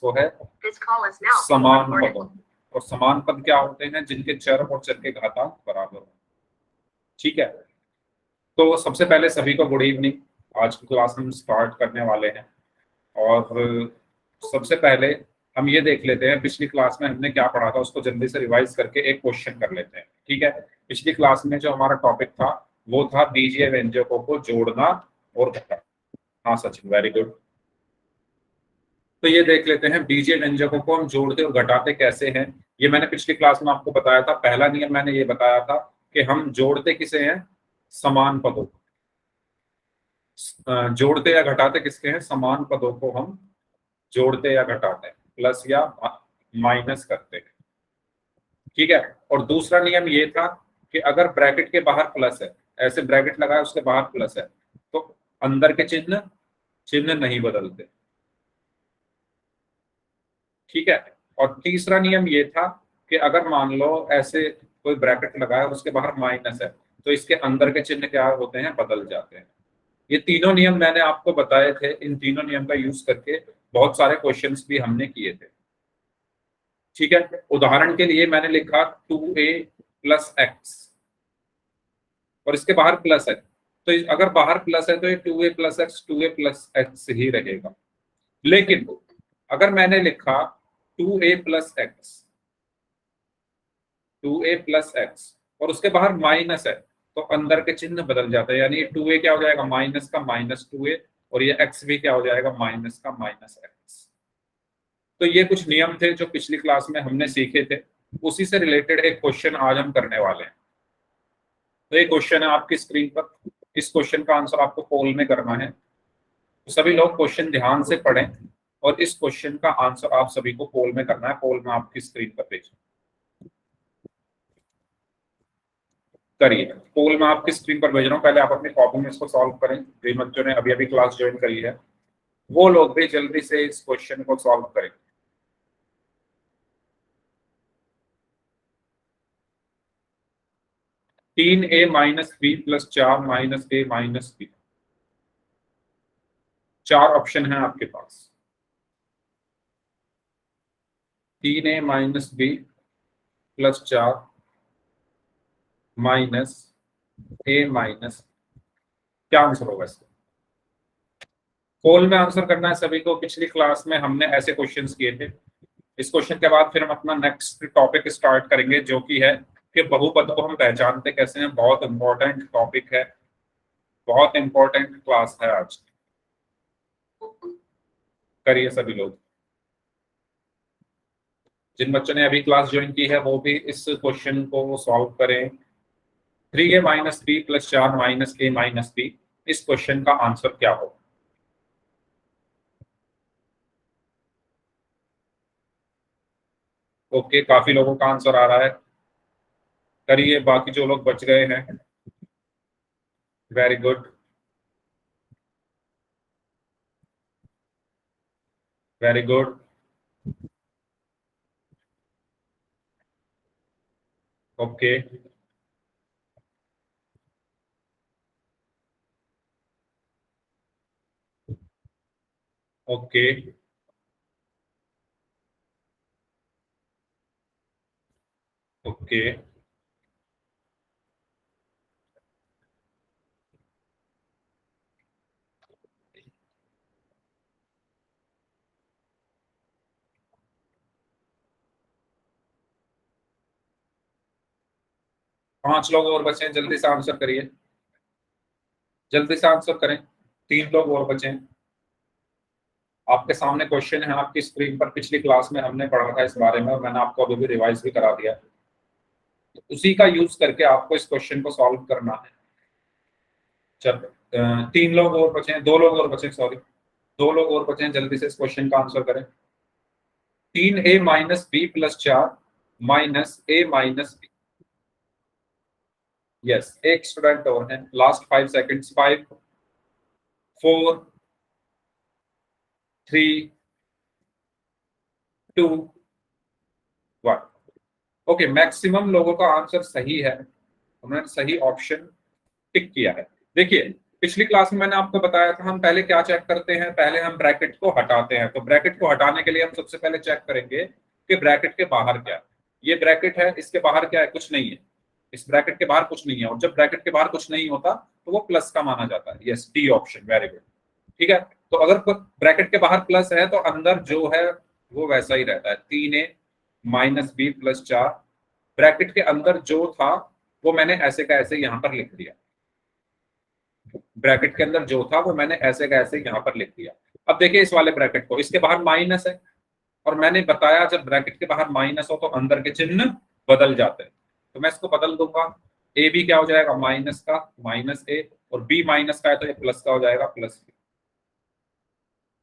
वो है समान पदों। और समान पद क्या होते हैं? जिनके चर और चर के घातांक बराबर हो। ठीक है, तो सबसे पहले सभी को गुड इवनिंग। आज की क्लास हम स्टार्ट करने वाले हैं और सबसे पहले हम ये देख लेते हैं पिछली क्लास में हमने क्या पढ़ा था, उसको जल्दी से रिवाइज करके एक क्वेश्चन कर लेते हैं। ठीक है, पिछली क्लास में जो हमारा टॉपिक था वो था बीजीय व्यंजकों को जोड़ना और घटाना। हाँ सचिन, वेरी गुड। तो ये देख लेते हैं बीजीय व्यंजकों को हम जोड़ते और घटाते कैसे हैं। ये मैंने पिछली क्लास में आपको बताया था। पहला नियम मैंने ये बताया था कि हम जोड़ते किसे हैं? समान पदों को। जोड़ते या घटाते किसके हैं? समान पदों को हम जोड़ते या घटाते हैं, प्लस या माइनस करते हैं। ठीक है, और दूसरा नियम ये था कि अगर ब्रैकेट के बाहर प्लस है, ऐसे ब्रैकेट लगाए उसके बाहर प्लस है, तो अंदर के चिन्ह चिन्ह नहीं बदलते। ठीक है, और तीसरा नियम ये था कि अगर मान लो ऐसे कोई ब्रैकेट लगाया और उसके बाहर माइनस है, तो इसके अंदर के चिन्ह क्या होते हैं? बदल जाते हैं। ये तीनों नियम मैंने आपको बताए थे। इन तीनों नियम का यूज करके बहुत सारे क्वेश्चंस भी हमने किए थे। ठीक है, उदाहरण के लिए मैंने लिखा 2a + x और इसके बाहर प्लस है, तो अगर बाहर प्लस है तो ये 2a + x 2a + x ही रहेगा। लेकिन अगर मैंने लिखा 2a + x 2a + x और उसके बाहर माइनस है, तो अंदर के चिन्ह बदल जाता है। यानी 2a क्या हो जाएगा? माइनस का -2a, और ये x भी क्या हो जाएगा? माइनस का -x। तो ये कुछ नियम थे जो पिछली क्लास में हमने सीखे थे। उसी से रिलेटेड एक क्वेश्चन आज हम करने वाले हैं। तो ये क्वेश्चन है आपकी स्क्रीन पर। इस क्वेश्चन का आंसर आपको पोल में करना है। तो सभी लोग क्वेश्चन ध्यान से पढ़ें और इस क्वेश्चन का आंसर आप सभी को पोल में करना है। पोल में आपकी स्क्रीन पर भेजें, करिए। पोल में आपकी स्क्रीन पर भेज रहा हूँ। पहले आप अपनी कॉपी में इसको सॉल्व करें। जिन बच्चों ने अभी अभी क्लास ज्वाइन करी है वो लोग भी जल्दी से इस क्वेश्चन को सॉल्व करें। तीन ए माइनस बी + 4 - a - b। चार ऑप्शन है आपके पास। 3a - b + 4 - a - क्या आंसर होगा इसका? पोल में आंसर करना है सभी को। पिछली क्लास में हमने ऐसे क्वेश्चंस किए थे। इस क्वेश्चन के बाद फिर हम अपना नेक्स्ट टॉपिक स्टार्ट करेंगे, जो कि है कि बहुपद को हम पहचानते कैसे हैं। बहुत इंपॉर्टेंट टॉपिक है, बहुत इंपॉर्टेंट क्लास है आज। करिए सभी लोग। जिन बच्चों ने अभी क्लास ज्वाइन की है वो भी इस क्वेश्चन को सॉल्व करें। 3a - b + 4 - a - b। इस क्वेश्चन का आंसर क्या हो? ओके, काफी लोगों का आंसर आ रहा है। करिए, बाकी जो लोग बच गए हैं। Very good, very good. Okay, okay, okay. 5 लोग और बचे हैं, जल्दी से आंसर करिए, जल्दी से आंसर करें। 3 लोग और बचे हैं। आपके सामने क्वेश्चन है आपकी स्क्रीन पर। पिछली क्लास में हमने पढ़ा था इस बारे में और मैंने आपको अभी भी रिवाइज भी करा दिया। तो उसी का यूज करके आपको इस क्वेश्चन को सॉल्व करना है। चलो, 3 लोग और बचे हैं, 2 लोग और बचे, सॉरी, 2 लोग और बचे हैं। जल्दी से इस क्वेश्चन का आंसर करें। 3a - b + 4 - a - b। Yes, एक स्टूडेंट और है। Last 5 seconds. 5 4 3 2 1। ओके, मैक्सिमम लोगों का आंसर सही है। उन्होंने सही ऑप्शन टिक किया है। देखिए, पिछली क्लास में मैंने आपको बताया था हम पहले क्या चेक करते हैं, पहले हम ब्रैकेट को हटाते हैं। तो ब्रैकेट को हटाने के लिए हम सबसे पहले चेक करेंगे कि ब्रैकेट के बाहर क्या है। ये ब्रैकेट है, इसके बाहर क्या है, कुछ नहीं है। इस ब्रैकेट के बाहर कुछ नहीं है, और जब ब्रैकेट के बाहर कुछ नहीं होता तो वो प्लस का माना जाता है। Yes, D option, very good. ठीक है, तो अगर ब्रैकेट के बाहर प्लस है तो अंदर जो है वो वैसा ही रहता है, 3a minus B plus 4। Bracket के अंदर जो था वो मैंने ऐसे का ऐसे यहां पर लिख दिया। ब्रैकेट के अंदर जो था वो मैंने ऐसे का ऐसे यहां पर लिख दिया। अब देखिए इस वाले ब्रैकेट को, इसके बाहर माइनस है, और मैंने बताया जब ब्रैकेट के बाहर माइनस हो तो अंदर के चिन्ह बदल जाते हैं। तो मैं इसको बदल दूंगा, ए बी क्या हो जाएगा, माइनस का माइनस ए, और बी माइनस का है तो ये प्लस का हो जाएगा, प्लस बी।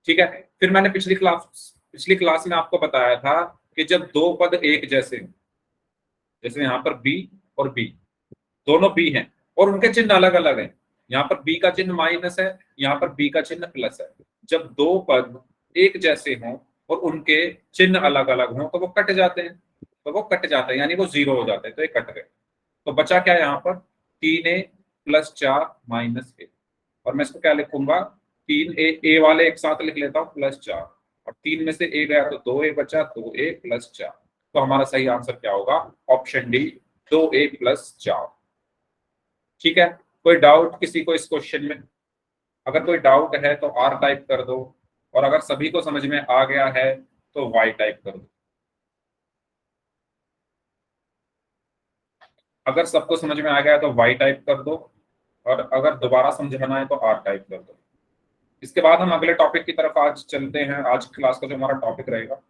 ठीक है, फिर मैंने पिछली क्लास में आपको बताया था कि जब दो पद एक जैसे, जैसे यहाँ पर बी और बी, दोनों बी हैं और उनके चिन्ह अलग अलग हैं। यहाँ पर बी का चिन्ह माइनस है, यहाँ पर बी का चिन्ह प्लस है। जब दो पद एक जैसे हों और उनके चिन्ह अलग अलग हों तो वो कट जाते हैं, यानी वो जीरो हो जाते हैं, तो ये कट गए। तो बचा क्या यहाँ पर, 3a प्लस 4 माइनस ए। और मैं इसको क्या लिखूंगा, 3a वाले एक साथ लिख लेता हूँ, प्लस 4, और 3 में से ए गया तो 2a बचा, 2a प्लस 4। तो हमारा सही आंसर क्या होगा, ऑप्शन डी, 2a प्लस 4। ठीक है, कोई डाउट किसी को इस क्वेश्चन में? अगर कोई डाउट है तो आर टाइप कर दो, और अगर सभी को समझ में आ गया है तो वाई टाइप कर दो। अगर सबको समझ में आ गया है तो वाई टाइप कर दो, और अगर दोबारा समझाना है तो आर टाइप कर दो। इसके बाद हम अगले टॉपिक की तरफ आज चलते हैं। आज की क्लास का जो हमारा टॉपिक रहेगा,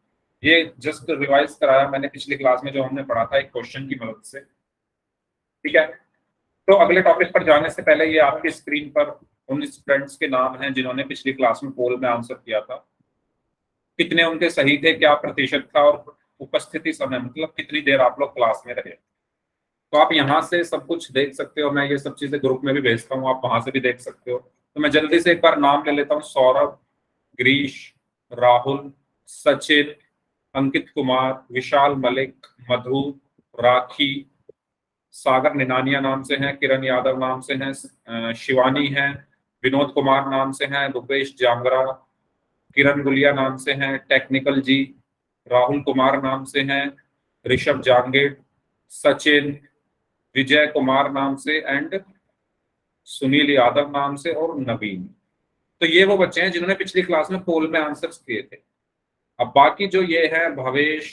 ये जस्ट रिवाइज कराया मैंने पिछली क्लास में जो हमने पढ़ा था एक क्वेश्चन की मदद से। ठीक है, तो अगले टॉपिक पर जाने से पहले ये आपकी स्क्रीन पर उन स्टूडेंट्स के नाम हैं जिन्होंने पिछली क्लास में पोल में आंसर किया था। कितने उनके सही थे, क्या प्रतिशत था, और उपस्थिति समय मतलब कितनी देर आप लोग क्लास में रहे। तो आप यहाँ से सब कुछ देख सकते हो, मैं ये सब चीजें ग्रुप में भी भेजता हूँ, आप वहां से भी देख सकते हो। तो मैं जल्दी से एक बार नाम ले लेता हूँ, सौरभ, ग्रीश, राहुल, सचिन, अंकित कुमार, विशाल मलिक, मधु, राखी, सागर निनानिया नाम से हैं, किरण यादव नाम से हैं, शिवानी है, विनोद कुमार नाम से हैं, रुपेश जांगरा, किरण गुलिया नाम से हैं, टेक्निकल जी, राहुल कुमार नाम से हैं, ऋषभ जांगेड़, सचिन, विजय कुमार नाम से, एंड सुनील यादव नाम से, और नवीन। तो ये वो बच्चे हैं जिन्होंने पिछली क्लास में पोल में आंसर्स किए थे। अब बाकी जो ये है, भवेश,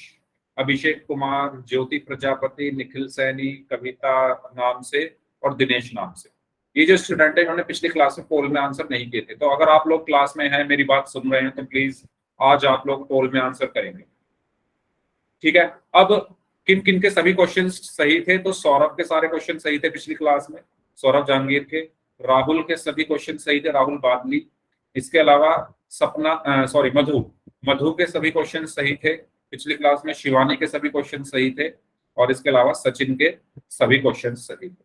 अभिषेक कुमार, ज्योति प्रजापति, निखिल सैनी, कविता नाम से, और दिनेश नाम से, ये जो स्टूडेंट है इन्होंने पिछली क्लास में पोल में आंसर नहीं किए थे। तो अगर आप लोग क्लास में हैं, मेरी बात सुन रहे हैं, तो प्लीज आज आप लोग पोल में आंसर करेंगे। ठीक है, अब किन किन के सभी क्वेश्चन सही थे, तो सौरभ के सारे क्वेश्चन सही थे पिछली क्लास में, सौरभ जहांगीर के। राहुल के सभी क्वेश्चन सही थे, राहुल बादली। इसके अलावा सपना, सॉरी, मधु के सभी क्वेश्चन सही थे पिछली क्लास में। शिवानी के सभी क्वेश्चन सही थे, और इसके अलावा सचिन के सभी क्वेश्चन सही थे।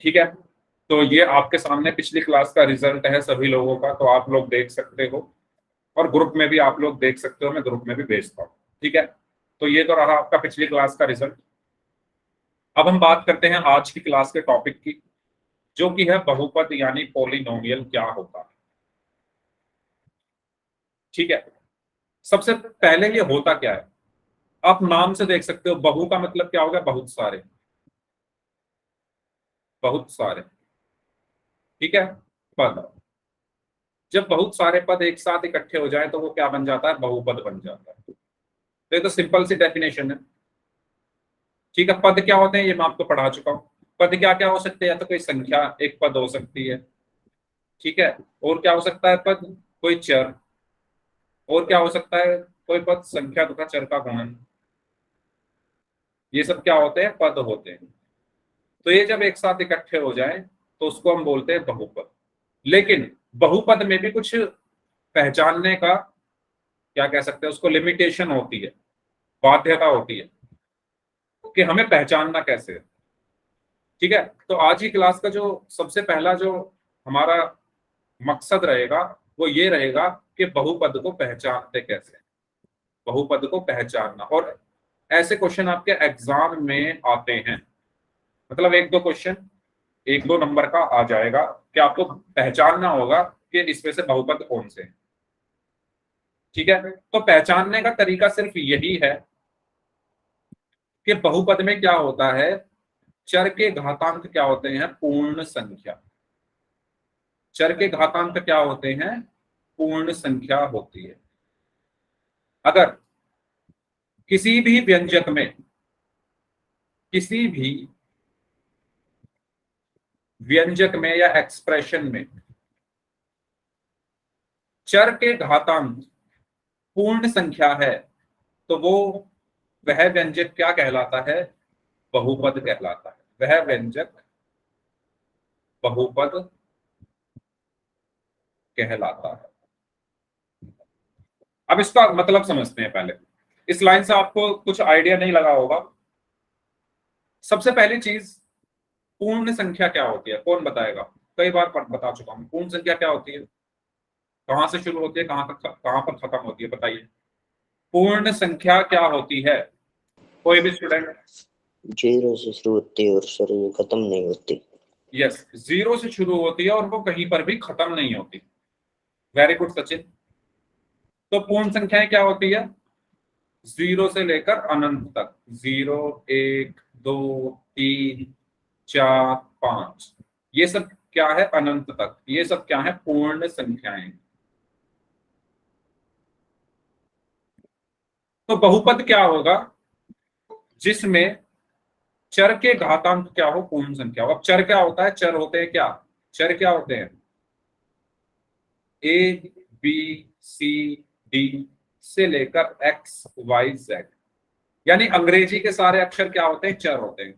ठीक है, तो ये आपके सामने पिछली क्लास का रिजल्ट है सभी लोगों का, तो आप लोग देख सकते हो, और ग्रुप में भी आप लोग देख सकते हो, मैं ग्रुप में भी भेजता हूँ। ठीक है, तो ये तो रहा आपका पिछली क्लास का रिजल्ट। अब हम बात करते हैं आज की क्लास के टॉपिक की, जो कि है बहुपद यानी पॉलिनोमियल क्या होता है। ठीक है, सबसे पहले ये होता क्या है, आप नाम से देख सकते हो। बहु का मतलब क्या होगा, बहुत सारे, बहुत सारे। ठीक है, पद, जब बहुत सारे पद एक साथ इकट्ठे हो जाए तो वो क्या बन जाता है, बहुपद बन जाता है। तो ये तो सिंपल सी डेफिनेशन है। ठीक है, पद क्या होते हैं ये मैं आपको पढ़ा चुका हूँ। पद क्या क्या हो सकते हैं, या तो कोई संख्या एक पद हो सकती है। ठीक है, और क्या हो सकता है पद, कोई चर, और क्या हो सकता है कोई पद, संख्या तथा चर का गुणन। ये सब क्या होते हैं, पद होते हैं। तो ये जब एक साथ इकट्ठे हो जाए तो उसको हम बोलते हैं बहुपद। लेकिन बहुपद में भी कुछ पहचानने का, क्या कह सकते हैं उसको, लिमिटेशन होती है, बाध्यता होती है कि हमें पहचानना कैसे है। ठीक है, तो आज की क्लास का जो सबसे पहला जो हमारा मकसद रहेगा वो ये रहेगा कि बहुपद को पहचानते कैसे, बहुपद को पहचानना। और ऐसे क्वेश्चन आपके एग्जाम में आते हैं, मतलब एक दो क्वेश्चन एक दो नंबर का आ जाएगा कि आपको पहचानना होगा कि इसमें से बहुपद कौन से हैं। ठीक है, तो पहचानने का तरीका सिर्फ यही है कि बहुपद में क्या होता है, चर के घातांक क्या होते हैं, पूर्ण संख्या। चर के घातांक क्या होते हैं, पूर्ण संख्या होती है। अगर किसी भी व्यंजक में, किसी भी व्यंजक में या एक्सप्रेशन में चर के घातांक पूर्ण संख्या है, तो वो वह व्यंजक क्या कहलाता है, बहुपद कहलाता है। वह व्यंजक बहुपद कहलाता है। अब इसका मतलब समझते हैं पहले। इस लाइन से आपको कुछ आइडिया नहीं लगा होगा। सबसे पहली चीज, पूर्ण संख्या क्या होती है, कौन बताएगा? कई बार बता चुका हूं, पूर्ण संख्या क्या होती है, कहां से शुरू होती है, कहां पर खत्म होती है, बताइए। पूर्ण संख्या क्या होती है, कोई भी स्टूडेंट? जीरो से शुरू होती है और शुरू खत्म नहीं होती। यस, जीरो से शुरू होती है और वो कहीं पर भी खत्म नहीं होती। Very good Sachin. तो पूर्ण संख्याएं क्या होती है, जीरो से लेकर अनंत तक। जीरो, एक, दो, तीन, चार, पांच, ये सब क्या है, अनंत तक, ये सब क्या है, पूर्ण संख्याएं। तो बहुपद क्या होगा, जिसमें चर के घातांक क्या हो, पूर्ण संख्या हो। अब चर क्या होता है, चर होते हैं क्या, चर क्या होते हैं, ए, बी, सी, डी से लेकर एक्स, वाई, जेड, यानी अंग्रेजी के सारे अक्षर क्या होते हैं, चर होते हैं।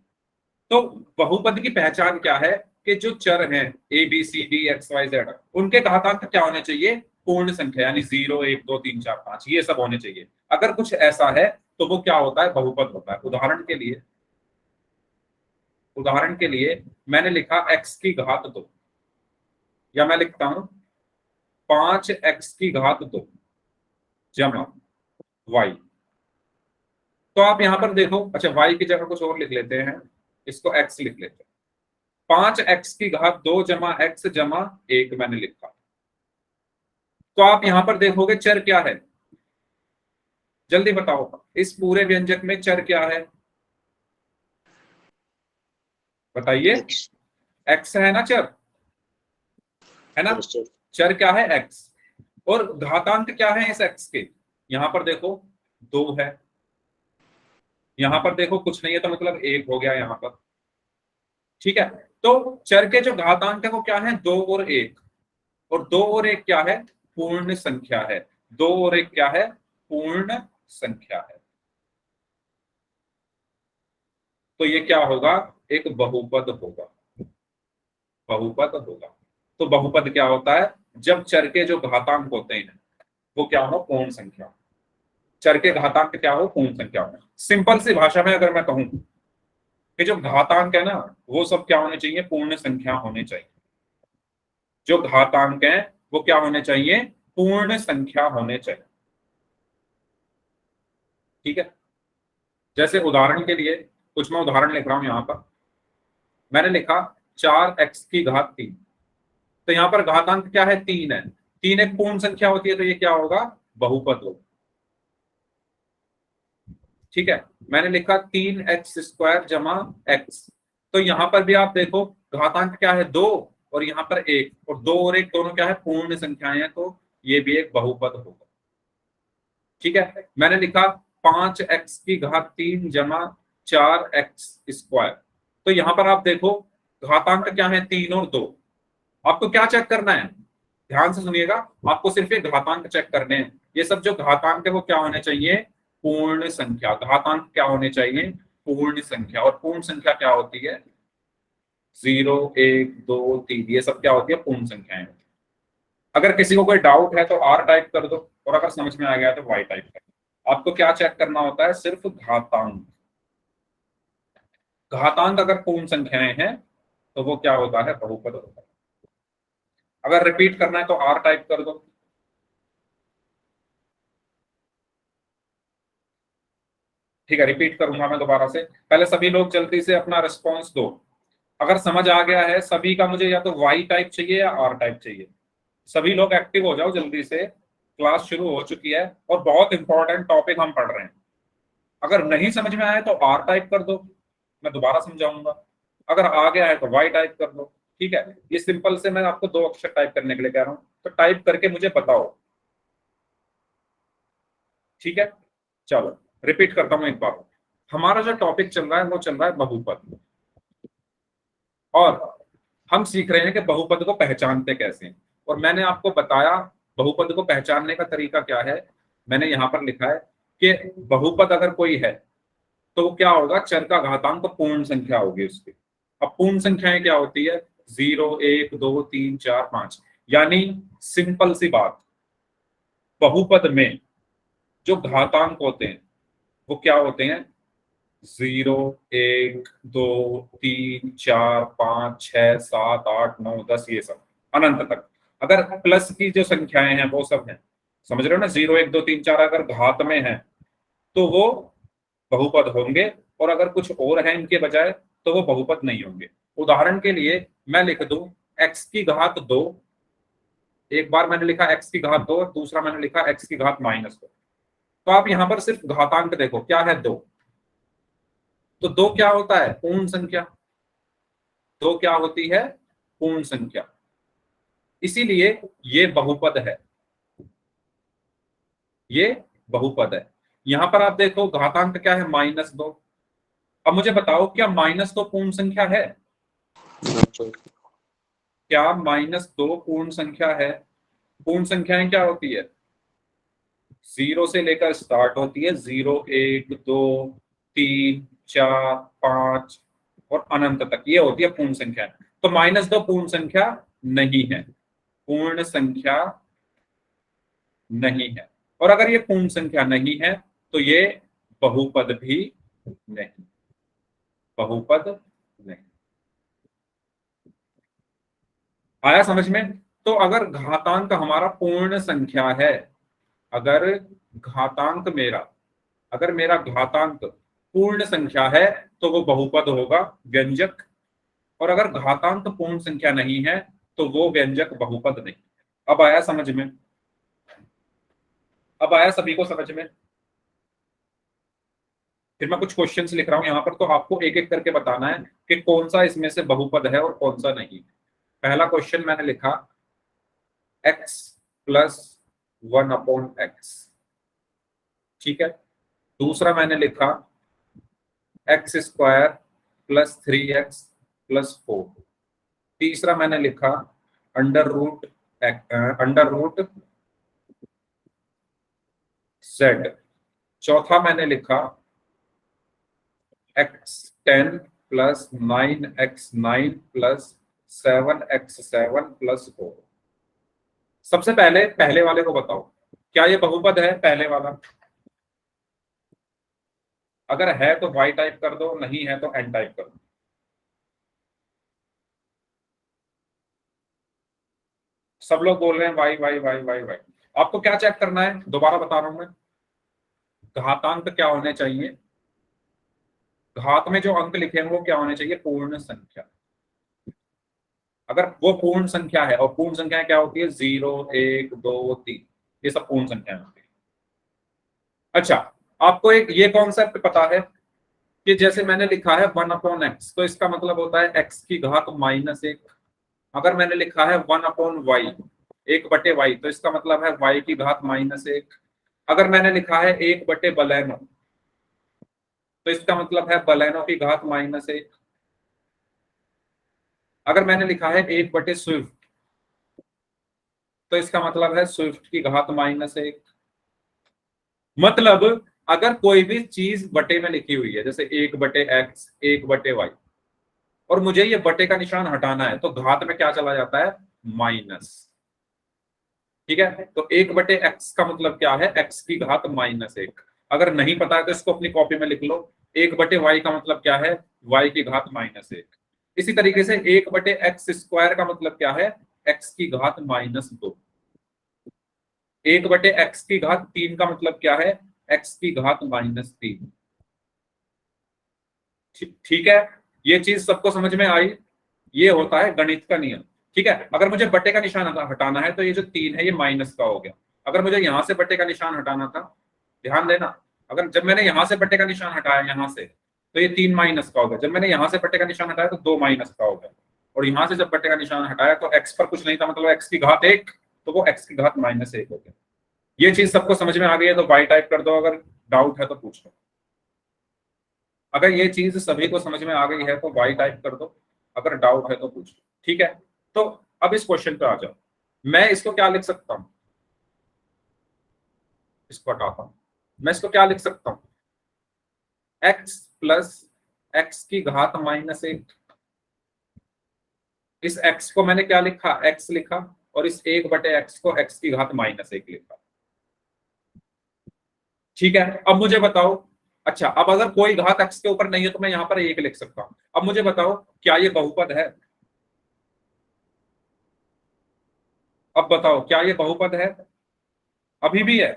तो बहुपद की पहचान क्या है, कि जो चर हैं A B C D X Y Z, उनके घातांक क्या होने चाहिए, पूर्ण संख्या, यानी 0, 1, 2, 3, 4, 5, ये सब होने चाहिए। अगर कुछ ऐसा है तो वो क्या होता है, बहुपद होता है। उदाहरण के लिए मैंने लिखा x की घात 2, या मैं लिखता हूं 5x की घात 2 जमा y। तो आप यहां पर देखो, अच्छा y की जगह कुछ और लिख लेते हैं, इसको x लिख लेते हैं। 5x की घात 2 जमा x जमा 1 मैंने लिखा। तो आप यहां पर देखोगे चर क्या है, जल्दी बताओ, इस पूरे व्यंजक में चर क्या है, बताइए। एक्स। x है ना चर, है ना, चर क्या है, x। और घातांक क्या है इस x के, यहां पर देखो 2 है, यहां पर देखो कुछ नहीं है, तो मतलब 1 हो गया यहां पर। ठीक है, तो चर के जो घातांक है वो क्या है, 2 और 1। और 2 और 1 क्या है, पूर्ण संख्या है। 2 और 1 क्या है, पूर्ण संख्या है। तो ये क्या होगा, एक बहुपद होगा, बहुपद होगा। तो बहुपद क्या होता है, जब चर के जो घातांक होते हैं वो क्या हो, पूर्ण संख्या। चर के घातांक क्या हो, पूर्ण संख्या हो। सिंपल सी भाषा में अगर मैं कहूं कि जो घातांक है ना, वो सब क्या होने चाहिए, पूर्ण संख्या होने चाहिए। जो घातांक है वो क्या होने चाहिए, पूर्ण संख्या होने चाहिए। ठीक है, जैसे उदाहरण के लिए कुछ मैं उदाहरण लिख रहा हूं यहां पर। मैंने लिखा 4x की घात 3, तो यहां पर घातांक क्या है, 3 है। 3 एक पूर्ण संख्या होती है, तो ये क्या होगा, बहुपद होगा। ठीक है, मैंने लिखा 3x² जमा x, तो यहां पर भी आप देखो घातांक क्या है, 2, और यहां पर 1, और 2 और 1 दोनों क्या है, पूर्ण संख्याएं हैं, तो ये भी एक बहुपद होगा। ठीक है, मैंने लिखा 5x की घात 3 जमा 4x², तो यहां पर आप देखो घातांक क्या है, 3 और 2। आपको क्या चेक करना है, ध्यान से सुनिएगा, आपको सिर्फ ये घातांक चेक करने हैं। ये सब जो घातांक है वो क्या होने चाहिए, पूर्ण संख्या। घातांक क्या होने चाहिए, पूर्ण संख्या। और पूर्ण संख्या क्या होती है, 0, 1, 2, 3, ये सब क्या होती है, पूर्ण संख्याएं। अगर किसी को कोई डाउट है तो R टाइप कर दो, और अगर समझ में आ गया तो Y टाइप कर दो। आपको क्या चेक करना होता है, सिर्फ घातांक। घातांक अगर पूर्ण संख्याएं हैं तो वो क्या होता है, बहुपद होता है। अगर रिपीट करना है तो R टाइप कर दो। ठीक है, रिपीट करूंगा मैं दोबारा से, पहले सभी लोग जल्दी से अपना रिस्पॉन्स दो। अगर समझ आ गया है सभी का, मुझे या तो वाई टाइप चाहिए या आर टाइप चाहिए। सभी लोग एक्टिव हो जाओ जल्दी से, क्लास शुरू हो चुकी है और बहुत इंपॉर्टेंट टॉपिक हम पढ़ रहे हैं। अगर नहीं समझ में आया तो आर टाइप कर दो, मैं दोबारा समझाऊंगा। अगर आ गया है तो वाई टाइप कर दो। ठीक है, ये सिंपल से मैं आपको 2 अक्षर टाइप करने के लिए कह रहा हूं, तो टाइप करके मुझे बताओ। ठीक है, चलो रिपीट करता हूं एक बार। हमारा जो टॉपिक चल रहा है वो चल रहा है बहुपद, और हम सीख रहे हैं कि बहुपद को पहचानते कैसे हैं। और मैंने आपको बताया बहुपद को पहचानने का तरीका क्या है। मैंने यहां पर लिखा है कि बहुपद अगर कोई है तो वो क्या होगा, चर का घातांक पूर्ण संख्या होगी उसकी। अब पूर्ण संख्याएं क्या होती है, 0 1 2 3 4 5। यानी सिंपल सी बात, बहुपद में जो घातांक होते हैं वो क्या होते हैं, 0 1 2 3 4 5 6 7 8 9 10, ये सब अनंत तक। अगर प्लस की जो संख्याएं हैं वो सब हैं, समझ रहे हो ना, 0 1 2 3 4 अगर घात में है तो वो बहुपद होंगे, और अगर कुछ और है इनके बजाय तो वो बहुपद नहीं होंगे। उदाहरण के लिए मैं लिख दूं x की घात 2, एक बार मैंने लिखा x की घात 2 और दूसरा मैंने लिखा x की घात -2। तो आप यहां पर सिर्फ घातांक देखो, क्या है 2, तो 2 क्या होता है, पूर्ण संख्या। 2 क्या होती है, पूर्ण संख्या। इसीलिए ये बहुपद है, ये बहुपद है। यहां पर आप देखो घातांक क्या है, -2। अब मुझे बताओ क्या -2 पूर्ण संख्या है, क्या -2 पूर्ण संख्या है। पूर्ण संख्याएं क्या होती है, 0 से लेकर स्टार्ट होती है, 0 1 2 3 4 5 और अनंत तक, ये होती है पूर्ण संख्या। तो -2 पूर्ण संख्या नहीं है, पूर्ण संख्या नहीं है। और अगर ये पूर्ण संख्या नहीं है तो ये बहुपद भी नहीं, बहुपद नहीं। आया समझ में। तो अगर घातांक हमारा पूर्ण संख्या है, अगर घातांक मेरा, अगर मेरा घातांक पूर्ण संख्या है तो वो बहुपद होगा, व्यंजक। और अगर घातांक पूर्ण संख्या नहीं है तो वो व्यंजक बहुपद नहीं। अब आया समझ में, अब आया सभी को समझ में। फिर मैं कुछ क्वेश्चंस लिख रहा हूं यहां पर, तो आपको एक एक करके बताना है कि कौन सा इसमें से बहुपद है और कौन सा नहीं। पहला क्वेश्चन मैंने लिखा x प्लस 1/x, ठीक है। दूसरा मैंने लिखा x² प्लस 3x प्लस 4। तीसरा मैंने लिखा अंडर रूट z। चौथा मैंने लिखा x10 plus 9x9 plus 7x7 plus 4। सबसे पहले पहले वाले को बताओ, क्या ये बहुपद है पहले वाला। अगर है तो y टाइप कर दो, नहीं है तो n टाइप कर दो। सब लोग बोल रहे हैं y y y y y। आपको क्या चेक करना है, दोबारा बता रहा हूं मैं, घातांक क्या होने चाहिए, घात में जो अंक लिखे हैं वो क्या होने चाहिए, पूर्ण संख्या। अगर वो पूर्ण संख्या है, और पूर्ण संख्या क्या होती है, 0 1 2 3, ये सब पूर्ण संख्या होती है। अच्छा, आपको एक ये कॉन्सेप्ट पता है कि जैसे मैंने लिखा है 1/x, तो इसका मतलब होता है x की घात -1। अगर मैंने लिखा है 1/y, 1/y, तो इसका मतलब है y की घात -1। अगर मैंने लिखा है 1/बलेनो, तो इसका मतलब है बलेनो की घात -1। अगर मैंने लिखा है 1/स्विफ्ट, तो इसका मतलब है स्विफ्ट की घात -1। मतलब अगर कोई भी चीज बटे में लिखी हुई है, जैसे 1/x 1/y, और मुझे ये बटे का निशान हटाना है, तो घात में क्या चला जाता है, माइनस। ठीक है, तो 1/x का मतलब क्या है, x की घात -1। अगर नहीं पता है तो इसको अपनी कॉपी में लिख लो, 1/y का मतलब क्या है, y की घात -1। इसी तरीके से 1/x² का मतलब क्या है, x की घात -2। 1/x की घात 3 का मतलब क्या है, x की घात -3। ठीक है, ये चीज सबको समझ में आई। ये होता है गणित का नियम। ठीक है, अगर मुझे बटे का निशान हटाना है तो ये जो 3 है ये माइनस का हो गया। अगर मुझे यहां से बटे का निशान हटाना था, ध्यान देना, अगर जब मैंने यहां से बटे का निशान हटाया यहां से, तो ये 3 माइनस का हो गया। जब मैंने यहां से बटे का निशान हटाया तो 2 माइनस का हो गया। और यहां से जब बटे का निशान हटाया तो x पर कुछ नहीं था, मतलब x की घात 1, तो वो x की घात -1 हो गया। ये चीज सबको समझ में आ गई है तो y टाइप कर दो, अगर डाउट है तो पूछ लो। अगर ये चीज सभी को समझ में आ गई है तो y टाइप कर दो, अगर डाउट है तो पूछ लो। ठीक है, तो अब इस क्वेश्चन पे आ जाओ। मैं इसको क्या लिख सकता हूं, इसको हटाता हूं, मैं इसको क्या लिख सकता हूं, x प्लस x की घात -1। इस x को मैंने क्या लिखा, x लिखा, और इस 1/x को x की घात -1 लिखा। ठीक है, अब मुझे बताओ, अच्छा अब अगर कोई घात x के ऊपर नहीं है तो मैं यहां पर 1 लिख सकता हूं। अब मुझे बताओ क्या ये बहुपद है, अब बताओ क्या ये बहुपद है, अभी भी है,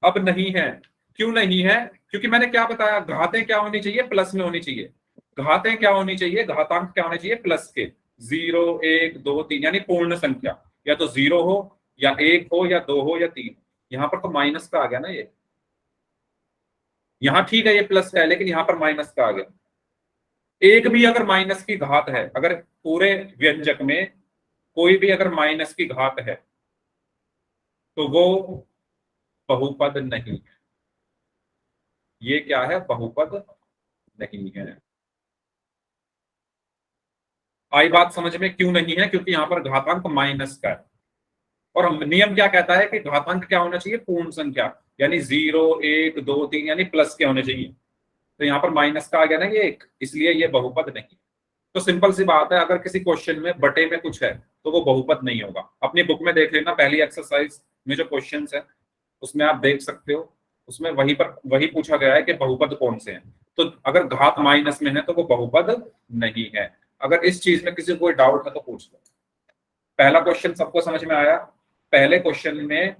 अब नहीं है। क्यों नहीं है, क्योंकि मैंने क्या बताया, घातें क्या होनी चाहिए, प्लस में होनी चाहिए। घातें क्या होनी चाहिए, घातांक क्या होने चाहिए, प्लस के। 0 1 2 3 यानी पूर्ण संख्या, या तो 0 हो या 1 हो या 2 हो या 3। यहां पर तो माइनस का आ गया ना, ये यहां ठीक है ये प्लस है लेकिन यहां पर माइनस का आ गया। एक भी अगर माइनस की घात है, अगर पूरे व्यंजक में कोई भी अगर माइनस की घात है तो वो बहुपद नहीं है। ये क्या है, बहुपद नहीं है। आई बात समझ में, क्यों नहीं है, क्योंकि यहां पर घातांक माइनस का है। और नियम क्या कहता है कि घातांक क्या होना चाहिए, पूर्ण संख्या, यानी 0 1 2 3 यानी प्लस के होने चाहिए। तो यहाँ पर माइनस का आ गया ना ये 1, इसलिए ये बहुपद नहीं। तो सिंपल सी बात है, अगर किसी क्वेश्चन में बटे में कुछ है तो वो बहुपद नहीं होगा। अपनी बुक में देख लेना, पहली एक्सरसाइज में जो क्वेश्चन है उसमें आप देख सकते हो, उसमें वही पूछा गया है कि बहुपद कौन से हैं। तो अगर घात माइनस में है तो वो बहुपद नहीं है। अगर इस चीज में किसी को कोई डाउट है तो पूछ लो। पहला क्वेश्चन सबको समझ में आया, पहले क्वेश्चन में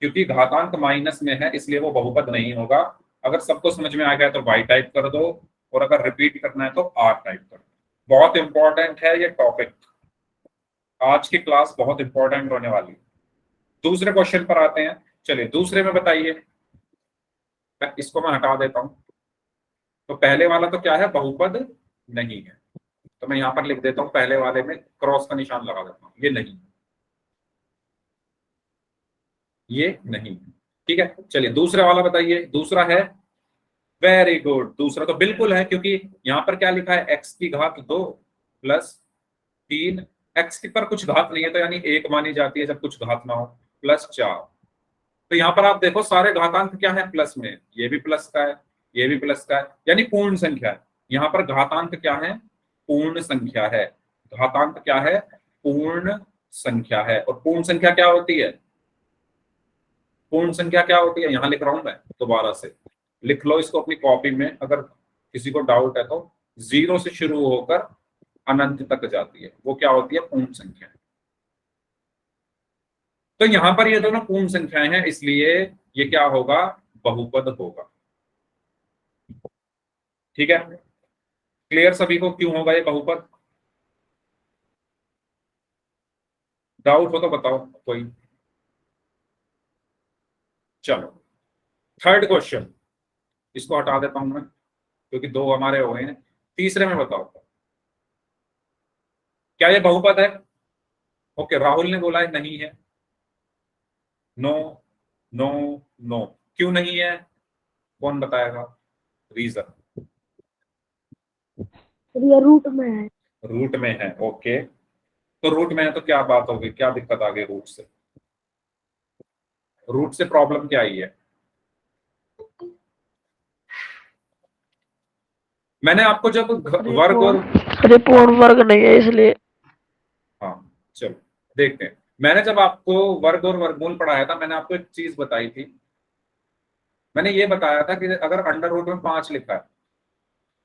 क्योंकि घातांक माइनस में है इसलिए वो बहुपद नहीं होगा। अगर सबको समझ में आ गया तो y टाइप कर दो, और अगर रिपीट करना है तो r टाइप कर दो। बहुत इंपॉर्टेंट है ये टॉपिक, आज की क्लास बहुत इंपॉर्टेंट होने वाली है। दूसरे क्वेश्चन पर आते हैं, चलिए दूसरे में बताइए, इसको मैं हटा देता हूं। तो पहले वाला तो क्या है, बहुपद नहीं है, तो मैं यहां पर लिख देता हूं, पहले वाले में क्रॉस का निशान लगा देता हूं, ये नहीं, ये नहीं। ठीक है, चलिए दूसरे वाला बताइए, दूसरा है, वेरी गुड, दूसरा तो बिल्कुल है, क्योंकि यहां पर क्या लिखा है, x की घात 2 प्लस 3, x की पर कुछ घात नहीं है तो यानी 1 मानी जाती है जब कुछ घात ना हो, प्लस 4। तो यहाँ पर आप देखो सारे घातांक क्या है, प्लस में, ये भी प्लस का है, ये भी प्लस का है, यानी पूर्ण संख्या है। यहाँ पर घातांक क्या है, पूर्ण संख्या है। घातांक क्या है, पूर्ण संख्या है। और पूर्ण संख्या क्या होती है, पूर्ण संख्या क्या होती है, यहां लिख रहा हूं मैं, दोबारा से लिख लो इसको अपनी कॉपी में, अगर किसी को डाउट है तो। 0 से शुरू होकर अनंत तक जाती है, वो क्या होती है, पूर्ण संख्या। तो यहां पर ये दोनों पूर्ण संख्याएं हैं, इसलिए ये क्या होगा, बहुपद होगा। ठीक है, क्लियर सभी को, क्यों होगा ये बहुपद, डाउट हो तो बताओ कोई। चलो थर्ड क्वेश्चन, इसको हटा देता हूं मैं क्योंकि 2 हमारे हो गए हैं। तीसरे में बताओ क्या ये बहुपद है। ओके, राहुल ने बोला है नहीं है, नो नो नो। क्यों नहीं है, कौन बताएगा रीजन। ये रूट में है। रूट में है, ओके, तो रूट में है तो क्या बात होगी, क्या दिक्कत आ गई रूट से, रूट से प्रॉब्लम क्या आई है। मैंने आपको जब वर्ग और, अरे पूर्ण वर्ग नहीं है इसलिए। हाँ चलो देखते हैं, मैंने जब आपको वर्ग और वर्गमूल पढ़ाया था मैंने आपको एक चीज बताई थी, मैंने ये बताया था कि अगर अंडर रूट में 5 लिखा है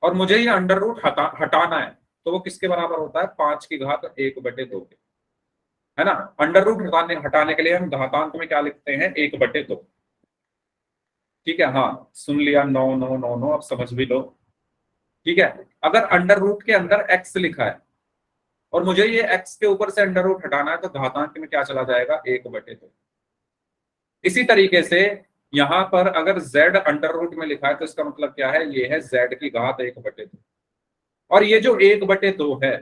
और मुझे ये अंडर रूट हटाना है तो वो किसके बराबर होता है, 5 की घात 1/2 के, है ना। अंडर रूट हटाने के लिए हम घातांक में क्या लिखते हैं, 1/2। ठीक है, हाँ सुन लिया, 9 9 9 9, अब समझ भी लो। ठीक है, अगर अंडर रूट के अंदर x लिखा है और मुझे ये x के ऊपर से अंडर रूट हटाना है तो घातांक में क्या चला जाएगा, 1/2। इसी तरीके से यहां पर अगर z अंडर रूट में लिखा है तो इसका मतलब क्या है, ये है z की घात 1/2। और ये जो 1/2 है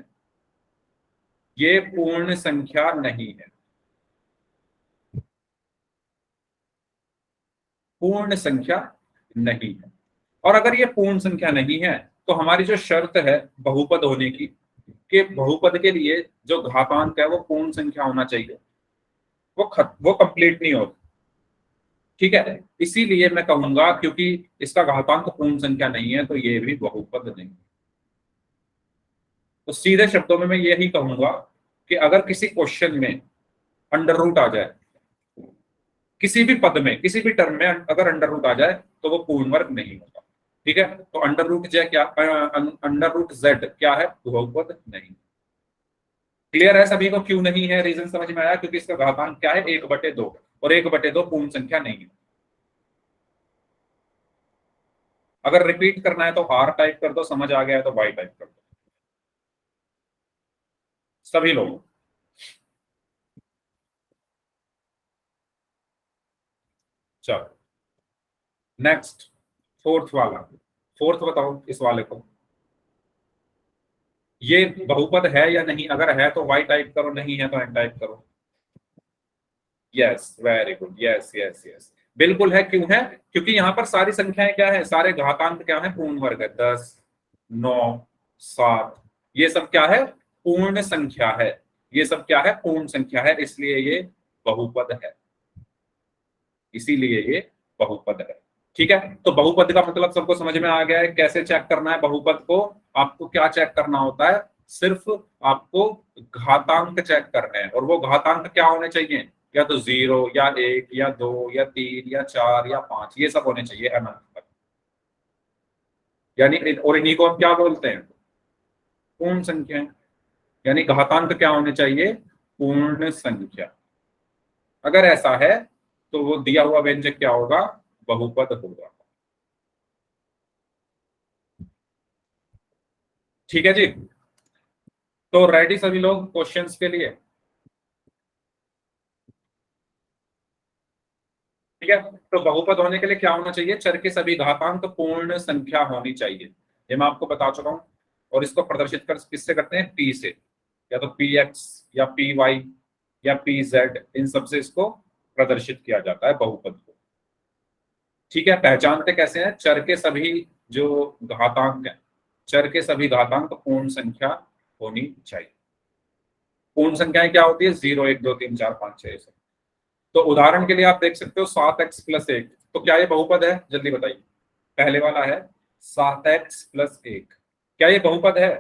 ये पूर्ण संख्या नहीं है, पूर्ण संख्या नहीं है। और अगर ये पूर्ण संख्या नहीं है तो हमारी जो शर्त है बहुपद होने की, कि बहुपद के लिए जो घातांक है वो पूर्ण संख्या होना चाहिए, वो कंप्लीट नहीं होता। ठीक है, इसीलिए मैं कहूंगा क्योंकि इसका घातांक पूर्ण संख्या नहीं है तो ये भी बहुपद नहीं। तो सीधे शब्दों में मैं यही कहूंगा कि अगर किसी क्वेश्चन में अंडर रूट आ जाए, किसी भी पद में किसी भी टर्म में अगर अंडर रूट आ जाए तो वो पूर्ण वर्ग नहीं होता। ठीक है, तो अंडर रूट जेड क्या, अंडर रूट जेड क्या है, बहुपद नहीं। क्लियर है सभी को क्यों नहीं है, रीजन समझ में आया, क्योंकि इसका घातांक क्या है, 1/2, और 1/2 पूर्ण संख्या नहीं है। अगर रिपीट करना है तो r टाइप कर दो, समझ आ गया है तो y टाइप कर दो सभी लोग। चलो नेक्स्ट, फोर्थ वाला, फोर्थ बताओ इस वाले को, ये बहुपद है या नहीं, अगर है तो y टाइप करो, नहीं है तो n टाइप करो। Yes, very good, yes yes yes, बिल्कुल है। क्यों है, क्योंकि यहाँ पर सारी संख्याएं क्या है, सारे घातांक क्या है, पूर्ण वर्ग है। 10, 9, 7, ये सब क्या है, पूर्ण संख्या है। ये सब क्या है, पूर्ण संख्या है, इसलिए ये बहुपद है, इसीलिए ये बहुपद है। ठीक है, तो बहुपद का मतलब सबको समझ में आ गया है, कैसे चेक करना है बहुपद को। आपको क्या चेक करना होता है, सिर्फ आपको घातांक चेक करना है, और वो घातांक क्या होने चाहिए, या तो 0 या 1 या 2 या 3 या 4 या 5, ये सब होने चाहिए अनंत, यानी और इन्हीं को हम क्या बोलते हैं, पूर्ण संख्या। यानी घातांक क्या होने चाहिए, पूर्ण संख्या। अगर ऐसा है तो वो दिया हुआ व्यंजक क्या होगा, बहुपद होगा। ठीक है जी, तो रेडी सभी लोग क्वेश्चंस के लिए। ठीक है, तो बहुपद होने के लिए क्या होना चाहिए, चर के सभी घातांक पूर्ण संख्या होनी चाहिए, ये मैं आपको बता चुका हूं। और इसको प्रदर्शित कर किससे करते हैं, p से, या तो px या py या pz, इन सब से इसको प्रदर्शित किया जाता है बहुपद को। ठीक है, पहचानते कैसे हैं, चर के सभी जो घातांक हैं, चर के सभी घातांक पूर्ण संख्या होनी चाहिए। पूर्ण संख्याएं क्या होती है, 0, 1, 2, 3, 4, 5, 6। तो उदाहरण के लिए आप देख सकते हो 7x + 1, तो क्या ये बहुपद है, जल्दी बताइए। पहले वाला है 7x + 1, क्या ये बहुपद है,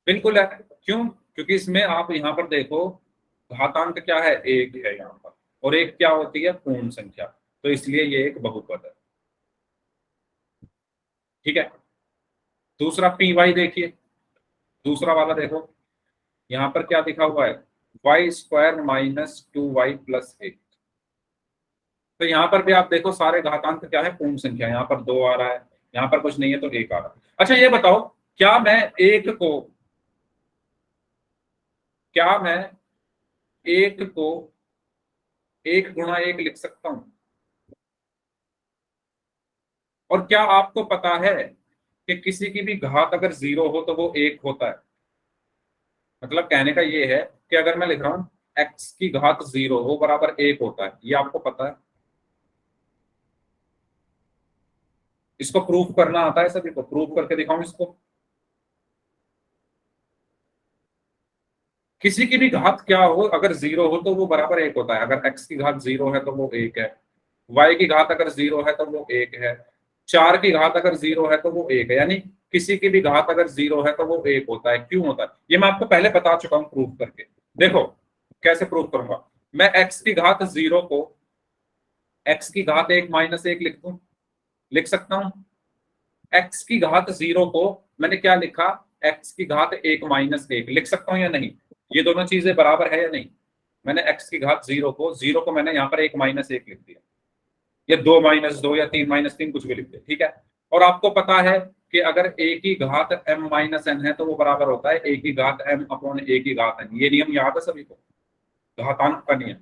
बिल्कुल है। क्यों, क्योंकि इसमें आप यहाँ पर देखो घातांक क्या है, 1 है यहाँ पर, और 1 क्या होती है, पूर्ण संख्या, तो इसलिए ये एक बहुपद है। ठीक है, दूसरा py देखिए, दूसरा वाला देखो, यहाँ पर क्या लिखा हुआ है, y² - 2y + 1। तो यहाँ पर भी आप देखो सारे घातांक क्या है, पूर्ण संख्या। यहाँ पर 2 आ रहा है, यहाँ पर कुछ नहीं है तो 1 आ रहा है। अच्छा ये बताओ, क्या मैं 1 को, क्या मैं 1 को 1 × 1 लिख सकता हूं? और क्या आपको पता है कि किसी की भी घात अगर 0 हो तो वो 1 होता है। मतलब कहने का ये है कि अगर मैं लिख रहा हूं x की घात 0 हो बराबर 1 होता है, ये आपको पता है। इसको प्रूफ करना आता है सभी को, प्रूफ करके दिखाऊं इसको। किसी की भी घात क्या हो, अगर 0 हो तो वो बराबर 1 होता है। अगर x की घात 0 है तो वो 1 है, y की घात अगर 0 है तो वो 1 है, 4 की घात अगर 0 है तो वो 1 है। यानी किसी की भी घात अगर 0 है तो वो 1 होता है। क्यों होता है, ये मैं आपको पहले बता चुका हूं प्रूफ करके। देखो कैसे प्रूफ करूंगा, मैं x की घात 0 को x की घात 1 - 1 लिख सकता हूं। x की घात 0 को मैंने क्या लिखा, x की घात 1 - 1 लिख सकता हूं या नहीं, ये दोनों चीजें बराबर है या नहीं। मैंने x की घात 0 को मैंने यहाँ पर 1 - 1 लिख दिया, या 2 - 2 या 3 - 3 कुछ भी लिख दिया। ठीक है, और आपको पता है कि अगर a की घात m माइनस n है तो वो बराबर होता है a की घात m अपॉन a की घात n। ये नियम याद है सभी को, घातांक का नियम,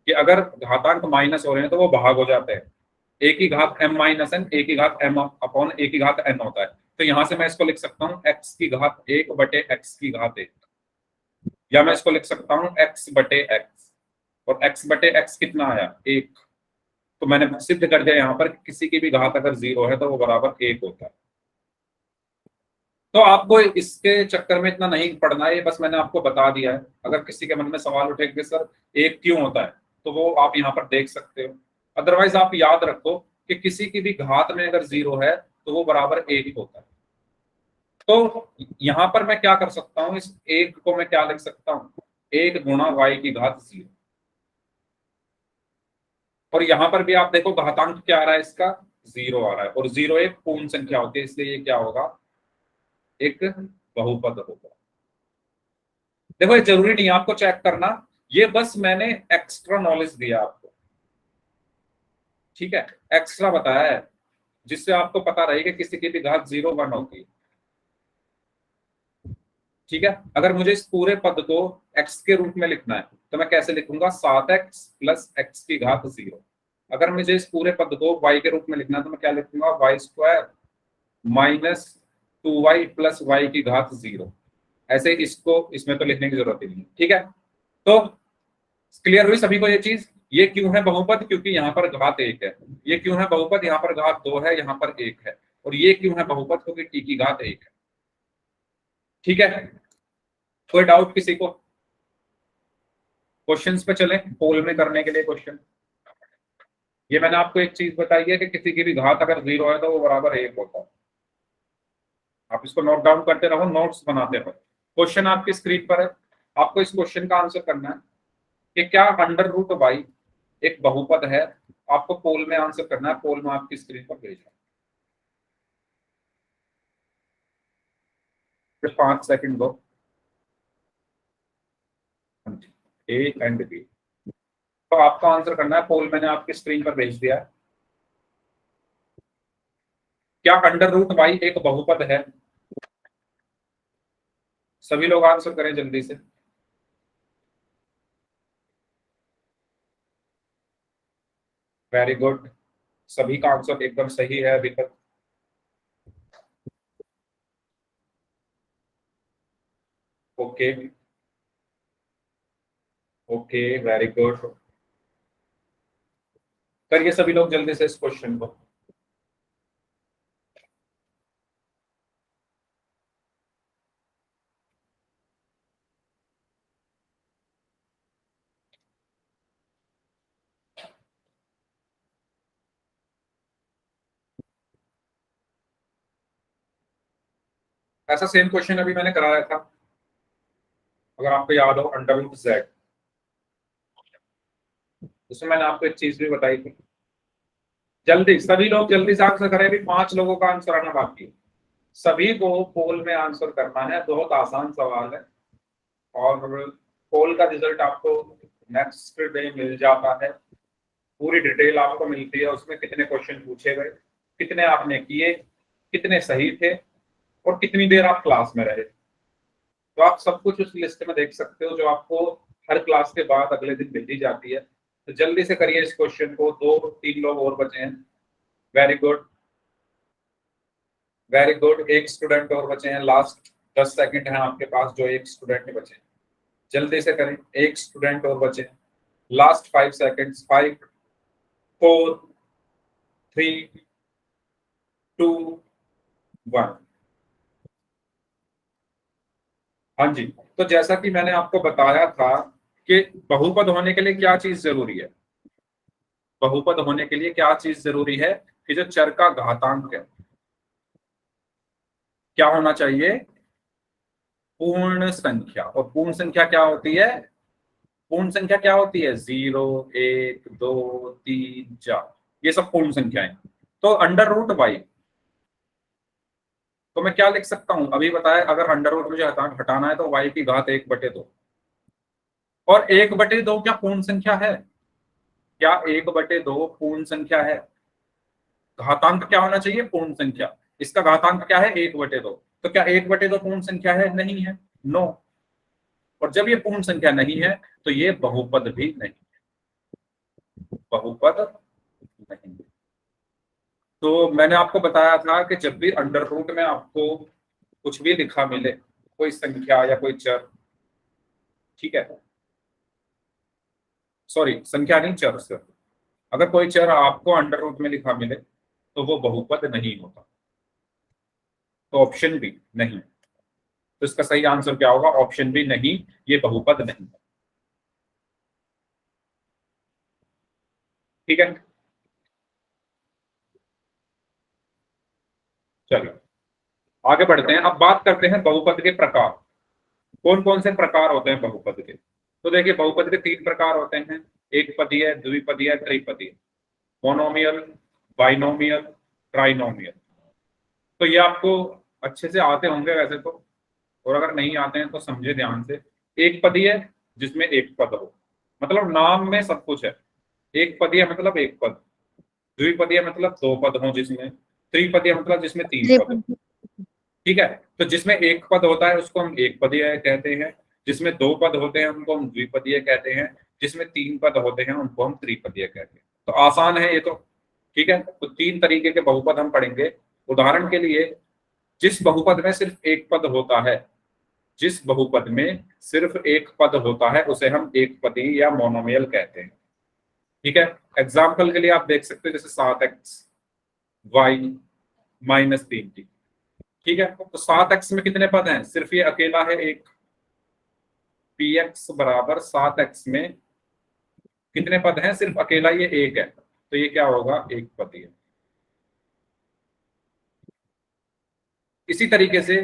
कि अगर घातांक माइनस हो रहे हैं तो वो भाग हो जाते हैं। a की घात m माइनस n, a की घात m अपॉन a की घात n होता है। तो यहां से मैं इसको लिख सकता हूँ x की घात 1 बटे x की घात 1, या मैं इसको लिख सकता हूँ x बटे x, और x बटे x कितना आया 1। तो मैंने सिद्ध कर दिया यहाँ पर कि किसी की भी घात अगर 0 है तो वो बराबर 1 होता है। तो आपको इसके चक्कर में इतना नहीं पढ़ना है, ये बस मैंने आपको बता दिया है। अगर किसी के मन में सवाल उठेगा सर 1 क्यों होता है, तो वो आप यहाँ पर देख सकते हो। अदरवाइज आप याद रखो कि किसी की भी घात में अगर 0 है तो वो बराबर 1 होता है। तो यहाँ पर मैं क्या कर सकता हूँ, इस 1 को मैं क्या लिख सकता हूँ, 1 गुणा y की घात 0। और यहाँ पर भी आप देखो घातांक क्या आ रहा है, इसका 0 आ रहा है, और 0 एक पूर्ण संख्या होती है, इसलिए ये क्या होगा, एक बहुपद होगा। देखो ये जरूरी नहीं है आपको चेक करना, ये बस मैंने एक्स्ट्रा नॉलेज दिया आपको, ठीक है, एक्स्ट्रा बताया है, जिससे आपको पता रहे कि किसी की भी घात 0 1 होती है। ठीक है, अगर मुझे इस पूरे पद को x के रूप में लिखना है तो मैं कैसे लिखूंगा, 7x प्लस x की घात 0। अगर मुझे इस पूरे पद को y के रूप में लिखना है तो मैं क्या लिखूंगा, y square minus 2y plus y की घात 0। ऐसे इसको इसमें तो लिखने की जरूरत ही नहीं है। ठीक है, तो क्लियर हुई सभी को ये चीज। ये क्यों है बहुपद, क्योंकि यहाँ पर घात 1 है। ये क्यों है बहुपद, यहाँ पर घात 2 है, यहाँ पर 1 है। और ये क्यों है बहुपद, क्योंकि t की घात 1 है। ठीक है, कोई डाउट किसी को? क्वेश्चंस पे चलें, पोल में करने के लिए क्वेश्चन। ये मैंने आपको एक चीज बताई है कि किसी की भी घात अगर 0 है तो वो बराबर 1 होता है। आप इसको नोट डाउन करते रहो, नोट्स बनाते रहो। क्वेश्चन आपकी स्क्रीन पर है, आपको इस क्वेश्चन का आंसर करना है कि क्या अंडर रूट बाई एक बहुपद है। आपको पोल में आंसर करना है, पोल में आपकी स्क्रीन पर भेजना है। 5 सेकंड दो। ए एंड बी, तो आपको आंसर करना है, पोल मैंने आपकी स्क्रीन पर भेज दिया है। क्या अंडर रूट बाई एक बहुपद है? सभी लोग आंसर करें जल्दी से। वेरी गुड, सभी का आंसर एकदम सही है अभी तक। Okay okay, very good. करिए सभी लोग जल्दी से इस क्वेश्चन को। ऐसा सेम क्वेश्चन अभी मैंने कराया था, अगर आपको याद हो, अंडर रूट जेड। उसमें मैंने आपको एक चीज भी बताई थी। जल्दी सभी लोग जल्दी से आंसर करें, अभी 5 लोगों का आंसर आना बाकी है। सभी को पोल में आंसर करना है, बहुत आसान सवाल है। और पोल का रिजल्ट आपको नेक्स्ट डे मिल जाता है, पूरी डिटेल आपको मिलती है, उसमें कितने क्वेश्चन पूछे गए, कितने आपने किए, कितने सही थे, और कितनी देर आप क्लास में रहे। तो आप सब कुछ उस लिस्ट में देख सकते हो, जो आपको हर क्लास के बाद अगले दिन भेजी जाती है। तो जल्दी से करिए इस क्वेश्चन को, 2-3 लोग और बचे हैं। वेरी गुड वेरी गुड, एक स्टूडेंट और बचे हैं, लास्ट 10 सेकंड है आपके पास, जो एक स्टूडेंट बचे हैं जल्दी से करें, एक स्टूडेंट और बचे, लास्ट 5 सेकंड्स, 5 4 3 2 1। हाँ जी, तो जैसा कि मैंने आपको बताया था कि बहुपद होने के लिए क्या चीज जरूरी है, बहुपद होने के लिए क्या चीज जरूरी है, कि जो चर का घातांक है क्या होना चाहिए, पूर्ण संख्या। और पूर्ण संख्या क्या होती है, पूर्ण संख्या क्या होती है, 0 1 2 3 4, ये सब पूर्ण संख्याएं। तो अंडर रूट बाई, तो मैं क्या लिख सकता हूं, अभी बताया, अगर अंडर रूट मुझे हटाना है तो y की घात 1/2। और 1/2 क्या पूर्ण संख्या है, क्या 1/2 पूर्ण संख्या है? घातांक क्या होना चाहिए? पूर्ण संख्या। इसका घातांक क्या है? 1/2। तो क्या 1/2 पूर्ण संख्या है? नहीं है, नो। और जब ये पूर्ण संख्या नहीं है तो ये बहुपद भी नहीं, बहुपद नहीं। तो मैंने आपको बताया था कि जब भी अंडर रूट में आपको कुछ भी लिखा मिले, कोई संख्या या कोई चर, ठीक है, सॉरी संख्या नहीं, चर से, अगर कोई चर आपको अंडर रूट में लिखा मिले तो वो बहुपद नहीं होता। तो ऑप्शन बी नहीं। तो इसका सही आंसर क्या होगा? ऑप्शन बी नहीं, ये बहुपद नहीं। ठीक है, चलो आगे बढ़ते हैं। अब बात करते हैं बहुपद के प्रकार। कौन कौन से प्रकार होते हैं बहुपद के? तो देखिए, बहुपद के 3 प्रकार होते हैं, एक पदीय, द्विपदीय, त्रिपदीय। Monomial, binomial, trinomial. तो ये आपको अच्छे से आते होंगे वैसे तो, और अगर नहीं आते हैं तो समझे ध्यान से। एक पदीय जिसमें एक पद हो, मतलब नाम में सब कुछ है। एक पदीय मतलब एक पद, द्विपदीय मतलब 2 पद हो जिसमें, त्रिपदीय मतलब जिसमें 3 पद हो। ठीक है, तो जिसमें एक पद होता है उसको हम एक पदीय कहते हैं, जिसमें 2 पद होते हैं उनको हम द्विपदीय कहते हैं, जिसमें 3 पद होते हैं उनको हम त्रिपदीय कहते हैं। तो आसान है ये तो। ठीक है, तो 3 तरीके के बहुपद हम पढ़ेंगे। उदाहरण के लिए, जिस बहुपद में सिर्फ एक पद होता है, जिस बहुपद में सिर्फ एक पद होता है उसे हम एक पदी या मोनोमियल कहते हैं। ठीक है, एग्जाम्पल के लिए आप देख सकते हो, जैसे 7x y -3t। ठीक है, तो 7x में कितने पद हैं? सिर्फ ये अकेला है एक। px बराबर 7x में कितने पद हैं? सिर्फ अकेला ये एक है, तो ये क्या होगा? एक पदी है। इसी तरीके से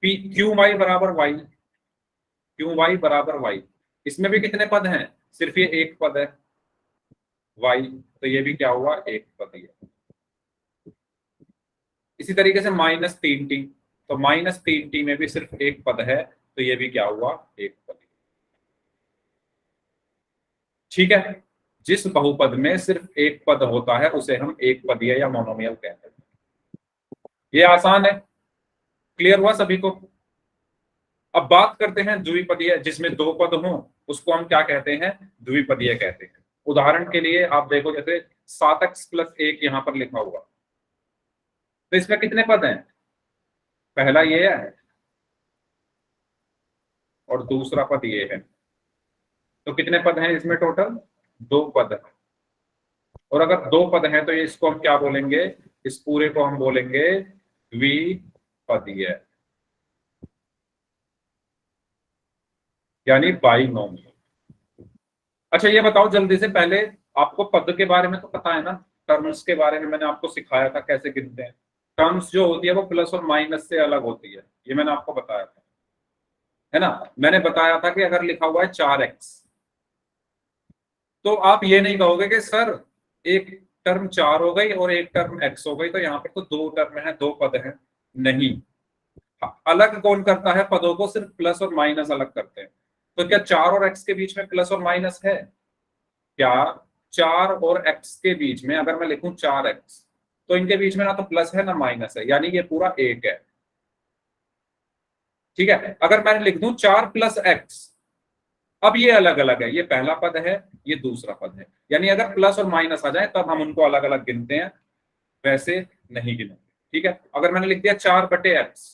qy बराबर y, qy बराबर y, इसमें भी कितने पद हैं? सिर्फ ये एक पद है y, तो ये भी क्या हुआ? एक पदी है। इसी तरीके से -3t, तो -3t में भी सिर्फ एक पद है, तो ये भी क्या हुआ? एक पद। ठीक है, जिस बहुपद में सिर्फ एक पद होता है उसे हम एक पदीय या मोनोमियल कहते हैं। ये आसान है, क्लियर हुआ सभी को? अब बात करते हैं द्विपदीय, जिसमें 2 पद हों उसको हम क्या कहते हैं? द्विपदीय कहते हैं। उदाहरण के लिए आप देखो, जैसे 7x + 1 यहां पर लिखा हुआ, तो इसमें कितने पद हैं? पहला ये है और दूसरा पद ये है, तो कितने पद हैं इसमें टोटल? 2 पद है। और अगर 2 पद हैं तो ये इसको हम क्या बोलेंगे? इस पूरे को हम बोलेंगे द्विपदीय, यानी बाइनोमियल। अच्छा ये बताओ जल्दी से, पहले आपको पद के बारे में तो पता है ना, टर्म्स के बारे में मैंने आपको सिखाया था कैसे गिनते हैं। टर्म्स जो होती है वो प्लस और माइनस से अलग होती है, ये मैंने आपको बताया था, है ना? मैंने बताया था कि अगर लिखा हुआ है 4x, तो आप ये नहीं कहोगे कि सर एक टर्म 4 हो गई और एक टर्म x हो गई, तो यहाँ पर तो 2 टर्म है, 2 पद हैं। नहीं, अलग कौन करता है पदों को? सिर्फ प्लस और माइनस अलग करते हैं। तो क्या 4 और x के बीच में प्लस और माइनस है? क्या 4 और x के बीच में अगर मैं लिखूं 4x, तो इनके बीच में ना तो प्लस है ना माइनस है, यानी ये पूरा एक है। ठीक है, अगर मैं लिख दूं 4 + x, अब ये अलग अलग है, ये पहला पद है, ये दूसरा पद है, यानी अगर प्लस और माइनस आ जाए तब हम उनको अलग अलग गिनते हैं, वैसे नहीं गिनोगे। ठीक है, अगर मैंने लिख दिया 4/x,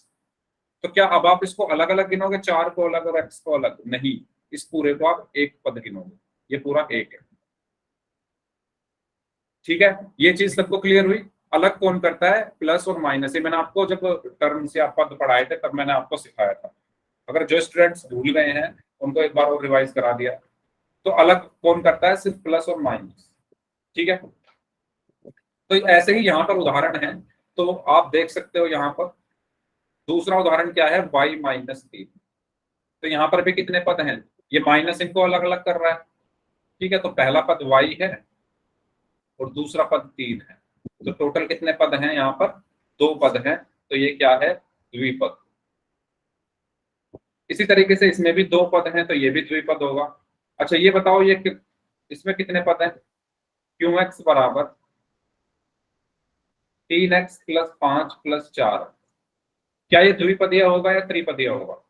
तो क्या अब आप इसको अलग अलग गिनोगे? 4 को अलग और x को अलग? नहीं, इस पूरे को आप एक पद गिनोगे, ये पूरा एक है। ठीक है, ये चीज सबको क्लियर हुई? अलग कौन करता है? प्लस और माइनस। ये मैंने आपको जब टर्म से आप पद पढ़ाए थे तब मैंने आपको सिखाया था। अगर जो स्टूडेंट्स भूल गए हैं उनको एक बार और रिवाइज करा दिया। तो अलग कौन करता है? सिर्फ प्लस और माइनस। ठीक है, तो ऐसे ही यहाँ पर उदाहरण है, तो आप देख सकते हो यहाँ पर दूसरा उदाहरण क्या है? y -3। तो यहाँ पर भी कितने पद हैं? ये माइनस इनको अलग अलग कर रहा है। ठीक है, तो पहला पद y है और दूसरा पद 3 है, तो टोटल कितने पद हैं यहाँ पर? 2 पद हैं, तो ये क्या है? द्विपद। इसी तरीके से इसमें भी 2 पद हैं, तो ये भी द्विपद होगा। अच्छा ये बताओ, ये इसमें कितने पद हैं? qx बराबर 3x प्लस 5 प्लस 4, क्या ये द्विपदीय होगा या त्रिपदीय होगा?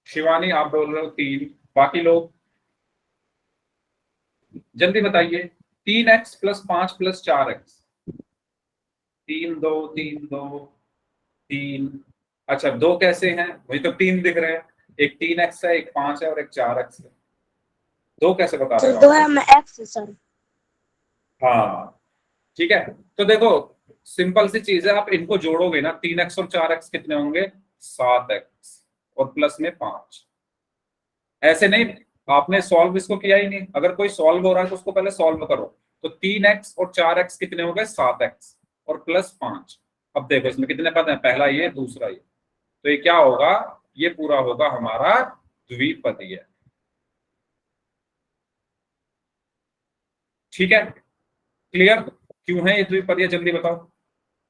शिवानी आप बोल रहे हो 3, बाकी लोग जल्दी बताइए। 3x प्लस 5 प्लस 4x, 3 2 3 2 3, अच्छा 2 कैसे हैं? वही तो 3 दिख रहे हैं, एक 3x है, एक 5 है और एक 4x है। 2 कैसे बता रहे सर हो दो आप? है, मैं एक्स है सर। हाँ ठीक है, तो देखो सिंपल सी चीज है, आप इनको जोड़ोगे ना, 3x और 4x कितने होंगे? 7x और प्लस में 5। ऐसे नहीं, आपने सॉल्व इसको किया ही नहीं, अगर कोई सॉल्व हो रहा है तो उसको पहले सॉल्व करो। तो 3x और 4x कितने हो गए? 7x और प्लस 5। अब देखो इसमें कितने पद हैं, पहला ये दूसरा ये, तो ये क्या होगा? ये पूरा होगा हमारा द्विपदीय। ठीक है, क्लियर? क्यों है ये द्विपदीय, जल्दी बताओ।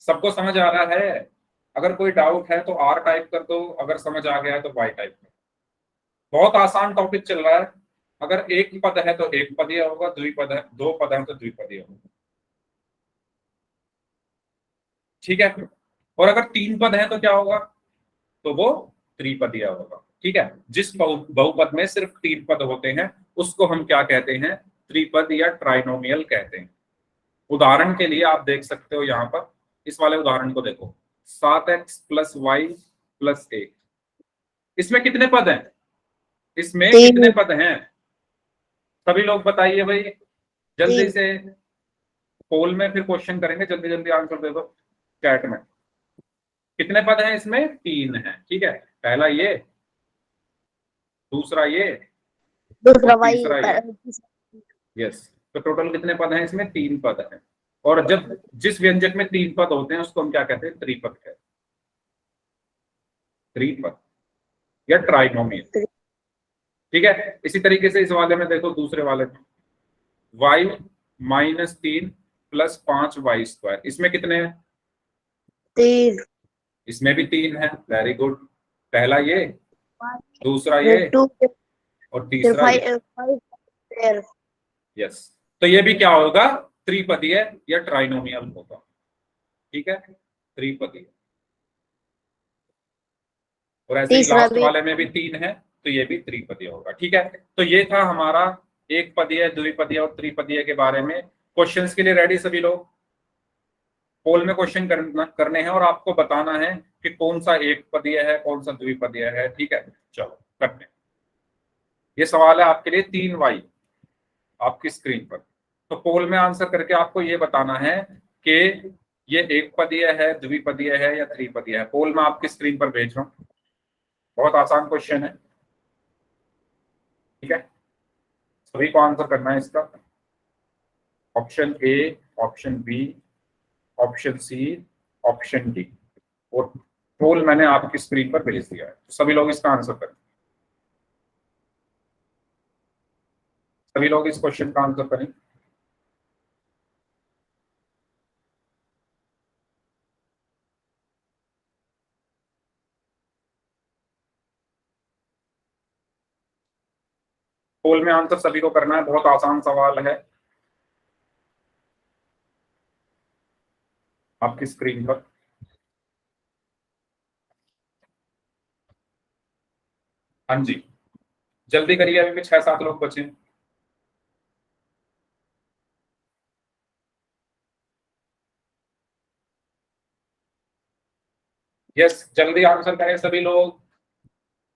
सबको समझ आ रहा है? अगर कोई डाउट है तो आर टाइप कर दो, अगर समझ आ गया है तो वाई टाइप कर दो। बहुत आसान टॉपिक चल रहा है। अगर एक पद है तो एक पदीय होगा, द्विपद है, 2 पद है तो द्विपदीय होगा। ठीक है, और अगर 3 पद है तो क्या होगा? तो वो त्रिपदीय होगा। ठीक है, जिस बहुपद में सिर्फ 3 पद होते हैं उसको हम क्या कहते हैं? त्रिपद या ट्राइनोमियल कहते हैं। उदाहरण के लिए आप देख सकते हो यहाँ पर, इस वाले उदाहरण को देखो, 7x प्लस वाई प्लस 1, इसमें कितने पद हैं? इसमें कितने 3। पद हैं? सभी लोग बताइए भाई जल्दी 3। से। पोल में फिर क्वेश्चन करेंगे, जल्दी जल्दी आंसर दे दो चैट में। कितने पद हैं इसमें? 3 हैं। ठीक है, पहला ये, दूसरा ये और दूसरा वाई। तीसरा ये। यस, तो टोटल कितने पद हैं इसमें? 3 पद हैं। और जब जिस व्यंजक में 3 पद होते हैं उसको हम क्या कहते हैं? त्रिपद कहते हैं। त्रिपद या ट्राइनोमियल। ठीक है, इसी तरीके से इस वाले में देखो, दूसरे वाले में Y minus 3 plus 5 Y square, इसमें कितने हैं? 3। इसमें भी 3 है। वेरी गुड, पहला ये, दूसरा ये फिर 2, और फिर तीसरा ये। 5 फिर यस, तो ये भी क्या होगा? त्रिपदीय या ट्राइनोमियल होगा। ठीक है, त्रिपदीय। और ऐसे ही तीसरा लास्ट भी। वाले में भी 3 है, तो ये भी त्रिपदीय होगा। ठीक है, तो ये था हमारा एक पदीय, द्विपदीय और त्रिपदीय के बारे में। क्वेश्चंस के लिए रेडी सभी लोग? पोल में क्वेश्चन करने हैं और आपको बताना है कि कौन सा एक पदीय है, कौन सा द्विपदीय है। ठीक है, चलो करते हैं। ये सवाल है आपके लिए 3y आपकी स्क्रीन पर। तो पोल में आंसर करके आपको ये बताना है कि ये एक पदीय है, द्विपदीय है या त्रिपदीय है। पोल में आपकी स्क्रीन पर भेज रहा हूं, बहुत आसान क्वेश्चन है। ठीक है, सभी को आंसर करना है इसका। Option A, option B, option C, option D, और पोल मैंने आपकी स्क्रीन पर भेज दिया है, तो सभी लोग इसका आंसर करें। सभी लोग इस क्वेश्चन का आंसर करें। पोल में आंसर सभी को करना है, बहुत आसान सवाल है आपकी स्क्रीन पर। हाँ जी, जल्दी करिए, अभी भी 6-7 लोग बचे हैं। यस, जल्दी आंसर करें सभी लोग।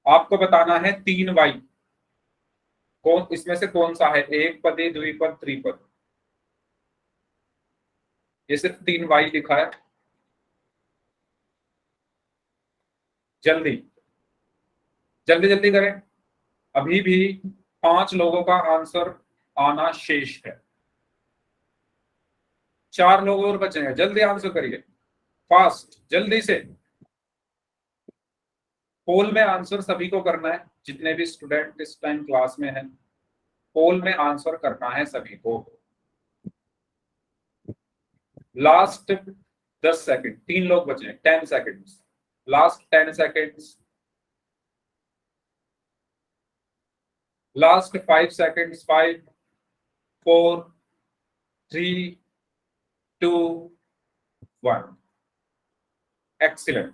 आपको बताना है 3y कौन इसमें से कौन सा है, एक पदी, द्विपद, त्रिपद। ये सिर्फ 3y लिखा है। जल्दी जल्दी जल्दी करें, अभी भी 5 लोगों का आंसर आना शेष है। 4 लोग और बचे हैं, जल्दी आंसर करिए, फास्ट, जल्दी से। पोल में आंसर सभी को करना है, जितने भी स्टूडेंट इस टाइम क्लास में हैं, पोल में आंसर करना है सभी को। लास्ट 10 सेकंड, 3 लोग बचे हैं, 10 seconds, last 10 seconds, last 5 seconds, 5 4 3, 2, 1। Excellent.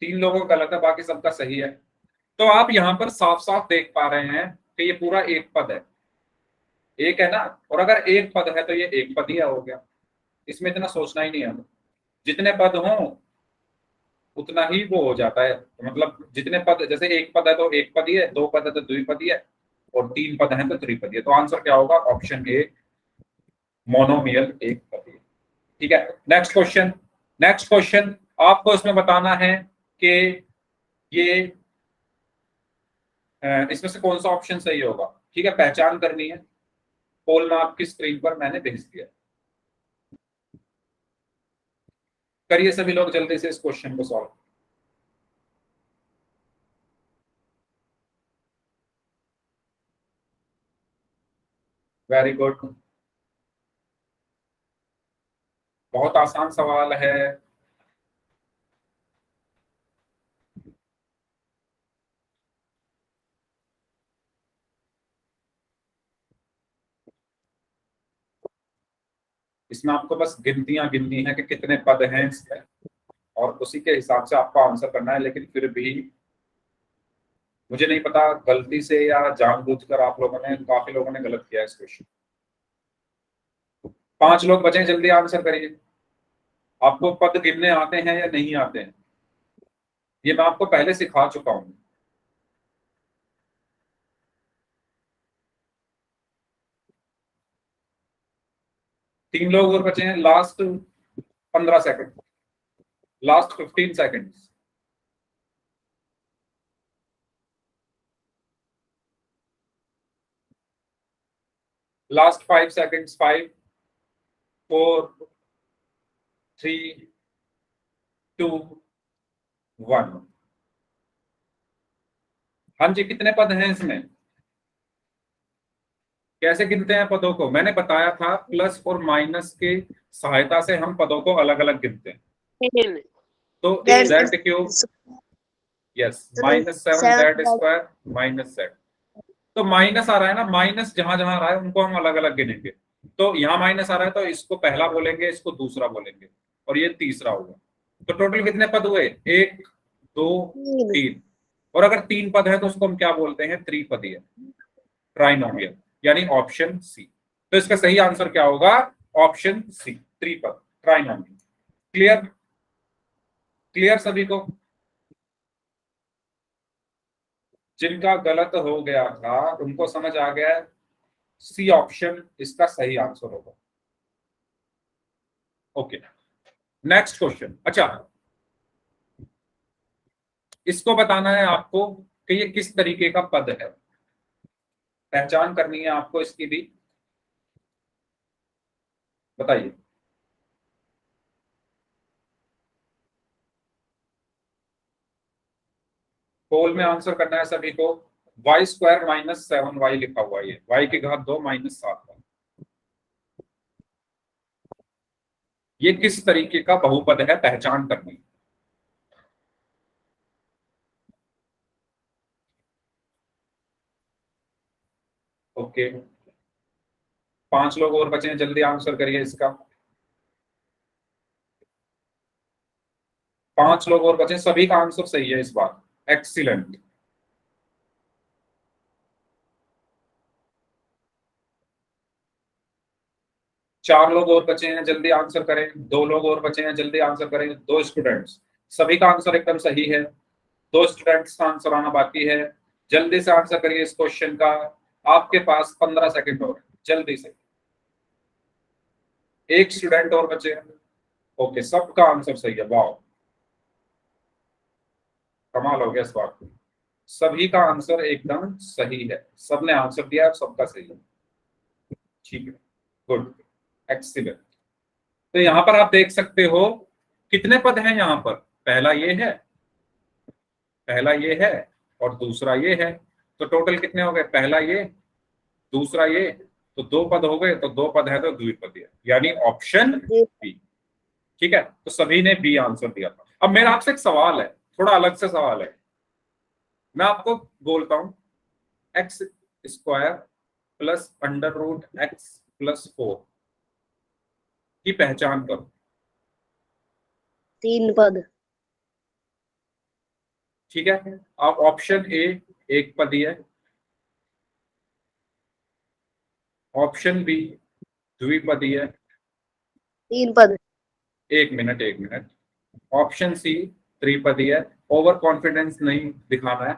3 लोगों का गलत है, बाकी सबका सही है। तो आप यहां पर साफ साफ देख पा रहे हैं कि ये पूरा एक पद है, एक है ना, और अगर एक पद है तो ये एक पद ही हो गया, इसमें इतना सोचना ही नहीं है। जितने पद हों उतना ही वो हो जाता है, मतलब जितने पद, जैसे एक पद है तो एक पद ही है, दो पद है तो द्विपदी है, और तीन पद है तो त्रिपदी है। तो आंसर क्या होगा? ऑप्शन ए, मोनोमियल एक पद है। ठीक है, नेक्स्ट क्वेश्चन। नेक्स्ट क्वेश्चन आपको इसमें बताना है कि ये इसमें से कौन सा ऑप्शन सही होगा। ठीक है, पहचान करनी है। पोल में आपकी स्क्रीन पर मैंने भेज दिया, करिए सभी लोग जल्दी से इस क्वेश्चन को सॉल्व। वेरी गुड, बहुत आसान सवाल है। इसमें आपको बस गिनतियां गिननी है कि कितने पद हैं इसमें, और उसी के हिसाब से आपको आंसर करना है। लेकिन फिर भी मुझे नहीं पता गलती से या जानबूझकर आप लोगों ने, काफी लोगों ने गलत किया इस क्वेश्चन। 5 लोग बचे, जल्दी आंसर करिए। आपको पद गिनने आते हैं या नहीं आते हैं? ये मैं आपको पहले सिखा चुका हूं। तीन लोग और बचे हैं, last 15 second, last 15 second. Last 5 seconds, 5, 4, 3, 2, 1। हाँ जी, कितने पद हैं इसमें? कैसे गिनते हैं पदों को? मैंने बताया था प्लस और माइनस के सहायता से हम पदों को अलग अलग गिनते हैं। 10, तो z cube, yes, -7z² -z। तो माइनस आ रहा है ना, माइनस जहां जहां आ रहा है उनको हम अलग अलग गिनेंगे। तो यहाँ माइनस आ रहा है तो इसको पहला बोलेंगे, इसको दूसरा बोलेंगे, और ये तीसरा होगा। तो टोटल कितने पद हुए? 1, 2, 3। और अगर 3 पद है तो उसको हम क्या बोलते हैं? त्रिपदीय, ट्राइनोमियल, यानी ऑप्शन सी। तो इसका सही आंसर क्या होगा? ऑप्शन सी, त्रिपद, ट्राइनोमियल। क्लियर? क्लियर सभी को? जिनका गलत हो गया था उनको समझ आ गया, सी ऑप्शन इसका सही आंसर होगा। Okay, next question. अच्छा, इसको बताना है आपको कि ये किस तरीके का पद है, पहचान करनी है आपको इसकी भी। बताइए। पोल में आंसर करना है सभी को। y² -7y लिखा हुआ है, y की घात 2 -7y। ये किस तरीके का बहुपद है, पहचान करनी है। ओके, 5 लोग और बचे हैं, जल्दी आंसर करिए इसका। 5 लोग और बचे, सभी का आंसर सही है इस बार। एक्सीलेंट। चार लोग और बचे हैं, जल्दी आंसर करें। 2 लोग और बचे हैं, जल्दी आंसर करें। 2 स्टूडेंट्स, सभी का आंसर एकदम सही है। 2 स्टूडेंट्स का आंसर आना बाकी है। जल्दी से आंसर करिए इस क्वेश्चन का, आपके पास 15 सेकंड और, जल्दी से। 1 स्टूडेंट और बचे हैं। ओके, सबका आंसर सही है, वाह, कमाल हो गया इस बात को। सभी का आंसर एकदम सही है, सबने आंसर दिया, सबका सही है। ठीक है, गुड, एक्सीलेंट। तो यहां पर आप देख सकते हो कितने पद हैं यहाँ पर। पहला ये है, पहला ये है, और दूसरा ये है। तो टोटल कितने हो गए? पहला ये, दूसरा ये, तो 2 पद हो गए। तो 2 पद है तो द्विपदीय, यानी ऑप्शन बी। ठीक है, तो सभी ने बी आंसर दिया था। अब मेरा आपसे एक सवाल है, थोड़ा अलग से सवाल है। मैं आपको बोलता हूं x² + √x + 4 की पहचान करो। 3 पद। ठीक है, अब ऑप्शन ए एक पदी है, ऑप्शन बी द्विपदी है, 3 पद। एक मिनट एक मिनट, ऑप्शन सी त्रिपदी है। ओवर कॉन्फिडेंस नहीं दिखाना है,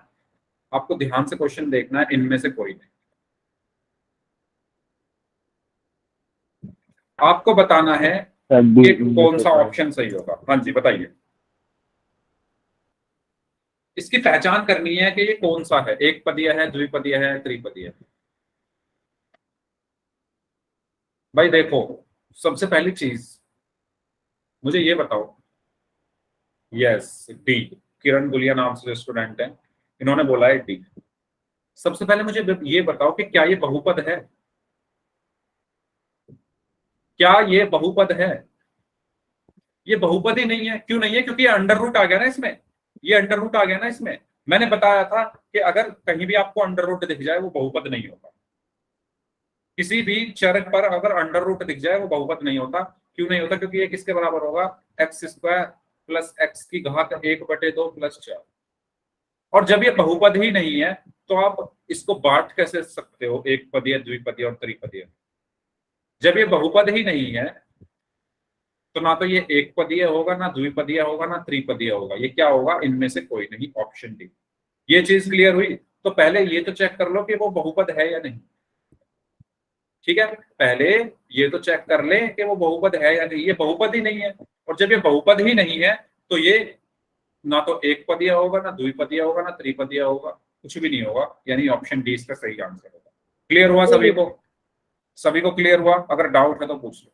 आपको ध्यान से क्वेश्चन देखना है, इनमें से कोई नहीं। आपको बताना है कि कौन सा ऑप्शन सही होगा। हाँ जी बताइए, इसकी पहचान करनी है कि ये कौन सा है, एक पदीय है, द्विपदीय है, त्रिपदीय है। भाई देखो, सबसे पहली चीज मुझे ये बताओ, यस डी, किरण गुलिया नाम से जो स्टूडेंट है इन्होंने बोला है डी। सबसे पहले मुझे ये बताओ कि क्या ये बहुपद है, क्या ये बहुपद है? ये बहुपद ही नहीं है। क्यों नहीं है? क्योंकि ये अंडर रूट आ गया ना इसमें, ये अंडर रूट आ गया ना इसमें। मैंने बताया था कि अगर कहीं भी आपको अंडर रूट दिख जाए वो बहुपद नहीं होता, किसी भी चर पर अगर अंडर रूट दिख जाए वो बहुपद नहीं होता। क्यों नहीं होता? क्योंकि ये किसके बराबर होगा, एक्स स्क्वायर प्लस एक्स की घात 1/2 प्लस 4। और जब ये बहुपद ही नहीं है तो आप इसको बांट कैसे सकते हो, एक पदीय, द्विपदीय और त्रिपदीय? जब ये बहुपद ही नहीं है तो ना तो ये एक पदीय होगा, ना द्विपदीय होगा, ना त्रिपदीय होगा। ये क्या होगा? इनमें से कोई नहीं, ऑप्शन डी। ये चीज क्लियर हुई? तो पहले ये तो चेक कर लो कि वो बहुपद है या नहीं। ठीक है, पहले ये तो चेक कर ले कि वो बहुपद है या नहीं। ये बहुपद ही नहीं है, और जब ये बहुपद ही नहीं है तो ये ना तो एक पदीय होगा, ना द्विपदीय होगा, ना त्रिपदीय होगा, कुछ भी नहीं होगा। यानी ऑप्शन डी इसका सही आंसर होगा। क्लियर हुआ सभी को? सभी को क्लियर हुआ? अगर डाउट है तो पूछ लो।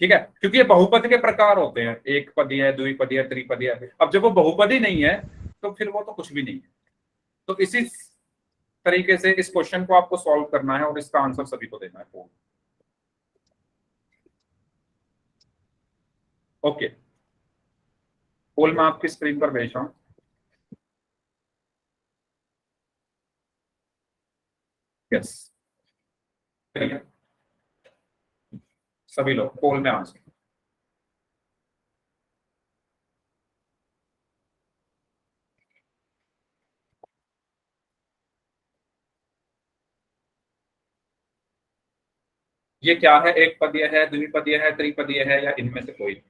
ठीक है, क्योंकि ये बहुपद के प्रकार होते हैं, एक पदीय, द्विपदीय, त्रिपदीय। अब जब वो बहुपद ही नहीं है तो फिर वो तो कुछ भी नहीं है। तो इसी तरीके से इस क्वेश्चन को आपको सॉल्व करना है और इसका आंसर सभी को देना है। ओके, पोल मैं आपकी स्क्रीन पर भेज रहा हूं। यस, सभी लोग पोल में आंसर। ये क्या है? एक पदीय है, द्विपदीय है, त्रिपदीय है, या इनमें से कोई?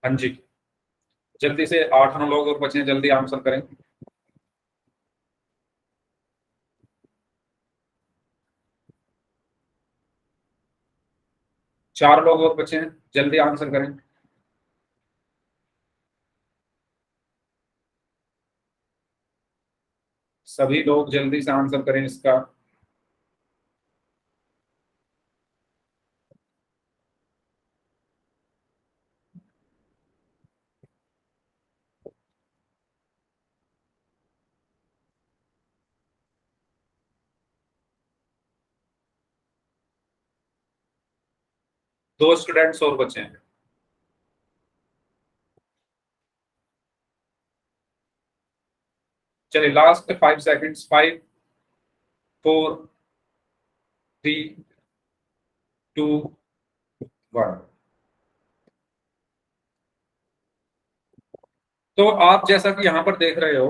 हाँ जी, जल्दी से 8-9 लोग और बचे हैं, जल्दी आंसर करें। चार लोग और बचे हैं, जल्दी आंसर करें। सभी लोग जल्दी से आंसर करें इसका। दो स्टूडेंट्स और बचे हैं। चलिए लास्ट 5 सेकंड्स, 5 4 3 2 1। तो आप जैसा कि यहाँ पर देख रहे हो,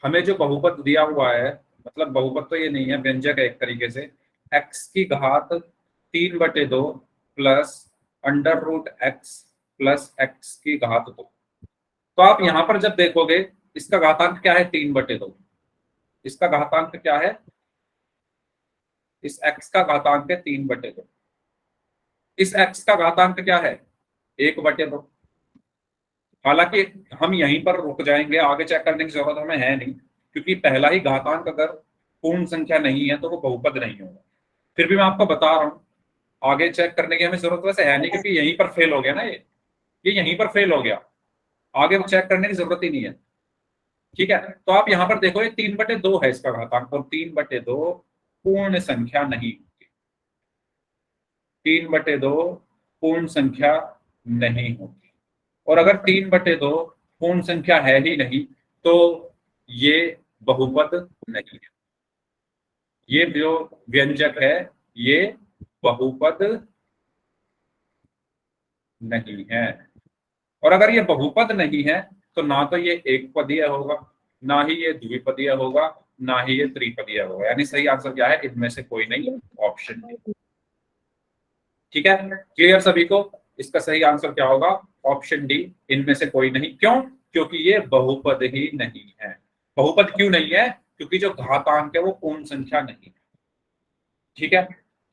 हमें जो बहुपद दिया हुआ है, मतलब बहुपद तो ये नहीं है, व्यंजक है एक तरीके से, x की घात 3/2 plus under root X plus X की घात 2। तो आप यहाँ पर जब देखोगे, इसका घातांक क्या है? 3/2। इसका घातांक क्या है? इस x का घातांक है 3/2। इस x का घातांक क्या है? 1/2। हालांकि हम यहीं पर रुक जाएंगे, आगे चेक करने की जरूरत हमें है नहीं, क्योंकि पहला ही घातांक अगर पूर्ण संख्या नहीं है तो वो बहुपद नहीं होगा। फिर भी मैं आपको बता रहा हूँ, आगे चेक करने की हमें जरूरत वैसे है नहीं, क्योंकि यहीं पर फेल हो गया ना, ये यहीं पर फेल हो गया, आगे चेक करने की जरूरत ही नहीं है। ठीक है, तो आप यहाँ पर देखो, ये 3/2 है इसका घातांक, और 3/2 पूर्ण संख्या नहीं होगी। 3/2 पूर्ण संख्या नहीं होती, और अगर 3/2 पूर्ण संख्या है ही नहीं तो ये बहुपद नहीं है। ये जो व्यंजक है ये बहुपद नहीं है। और अगर ये बहुपद नहीं है तो ना तो ये एक पदीय होगा, ना ही ये द्विपदीय होगा, ना ही ये त्रिपदीय होगा। यानी सही आंसर क्या है? इनमें से कोई नहीं, ऑप्शन डी। ठीक है, क्लियर सभी को? इसका सही आंसर क्या होगा? ऑप्शन डी, इनमें से कोई नहीं। क्यों? क्योंकि ये बहुपद ही नहीं है। बहुपद क्यों नहीं है? क्योंकि जो घातांक है वो पूर्ण संख्या नहीं है। ठीक है,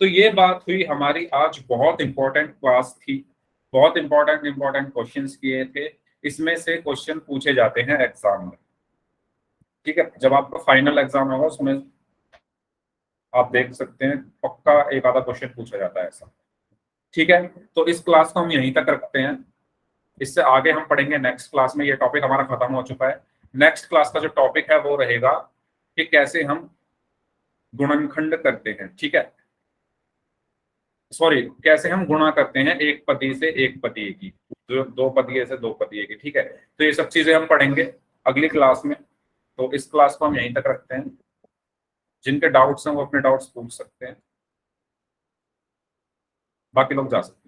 तो ये बात हुई हमारी आज बहुत इंपॉर्टेंट क्लास थी, बहुत इंपॉर्टेंट क्वेश्चंस किए थे। इसमें से क्वेश्चन पूछे जाते हैं एग्जाम में। ठीक है, जब आपका फाइनल एग्जाम होगा उसमें आप देख सकते हैं पक्का एक आधा क्वेश्चन पूछा जाता है ऐसा। ठीक है, तो इस क्लास को हम यहीं तक रखते हैं। इससे आगे हम पढ़ेंगे नेक्स्ट क्लास में। ये टॉपिक हमारा खत्म हो चुका है। नेक्स्ट क्लास का जो टॉपिक है वो रहेगा कि कैसे हम गुणनखंड करते हैं। ठीक है, सॉरी, कैसे हम गुणा करते हैं एक पदी से एक पदीय की, दो पदीय से दो पदीय की। ठीक है, तो ये सब चीजें हम पढ़ेंगे अगली क्लास में। तो इस क्लास को हम यहीं तक रखते हैं। जिनके डाउट्स हैं वो अपने डाउट्स पूछ सकते हैं, बाकी लोग जा सकते हैं।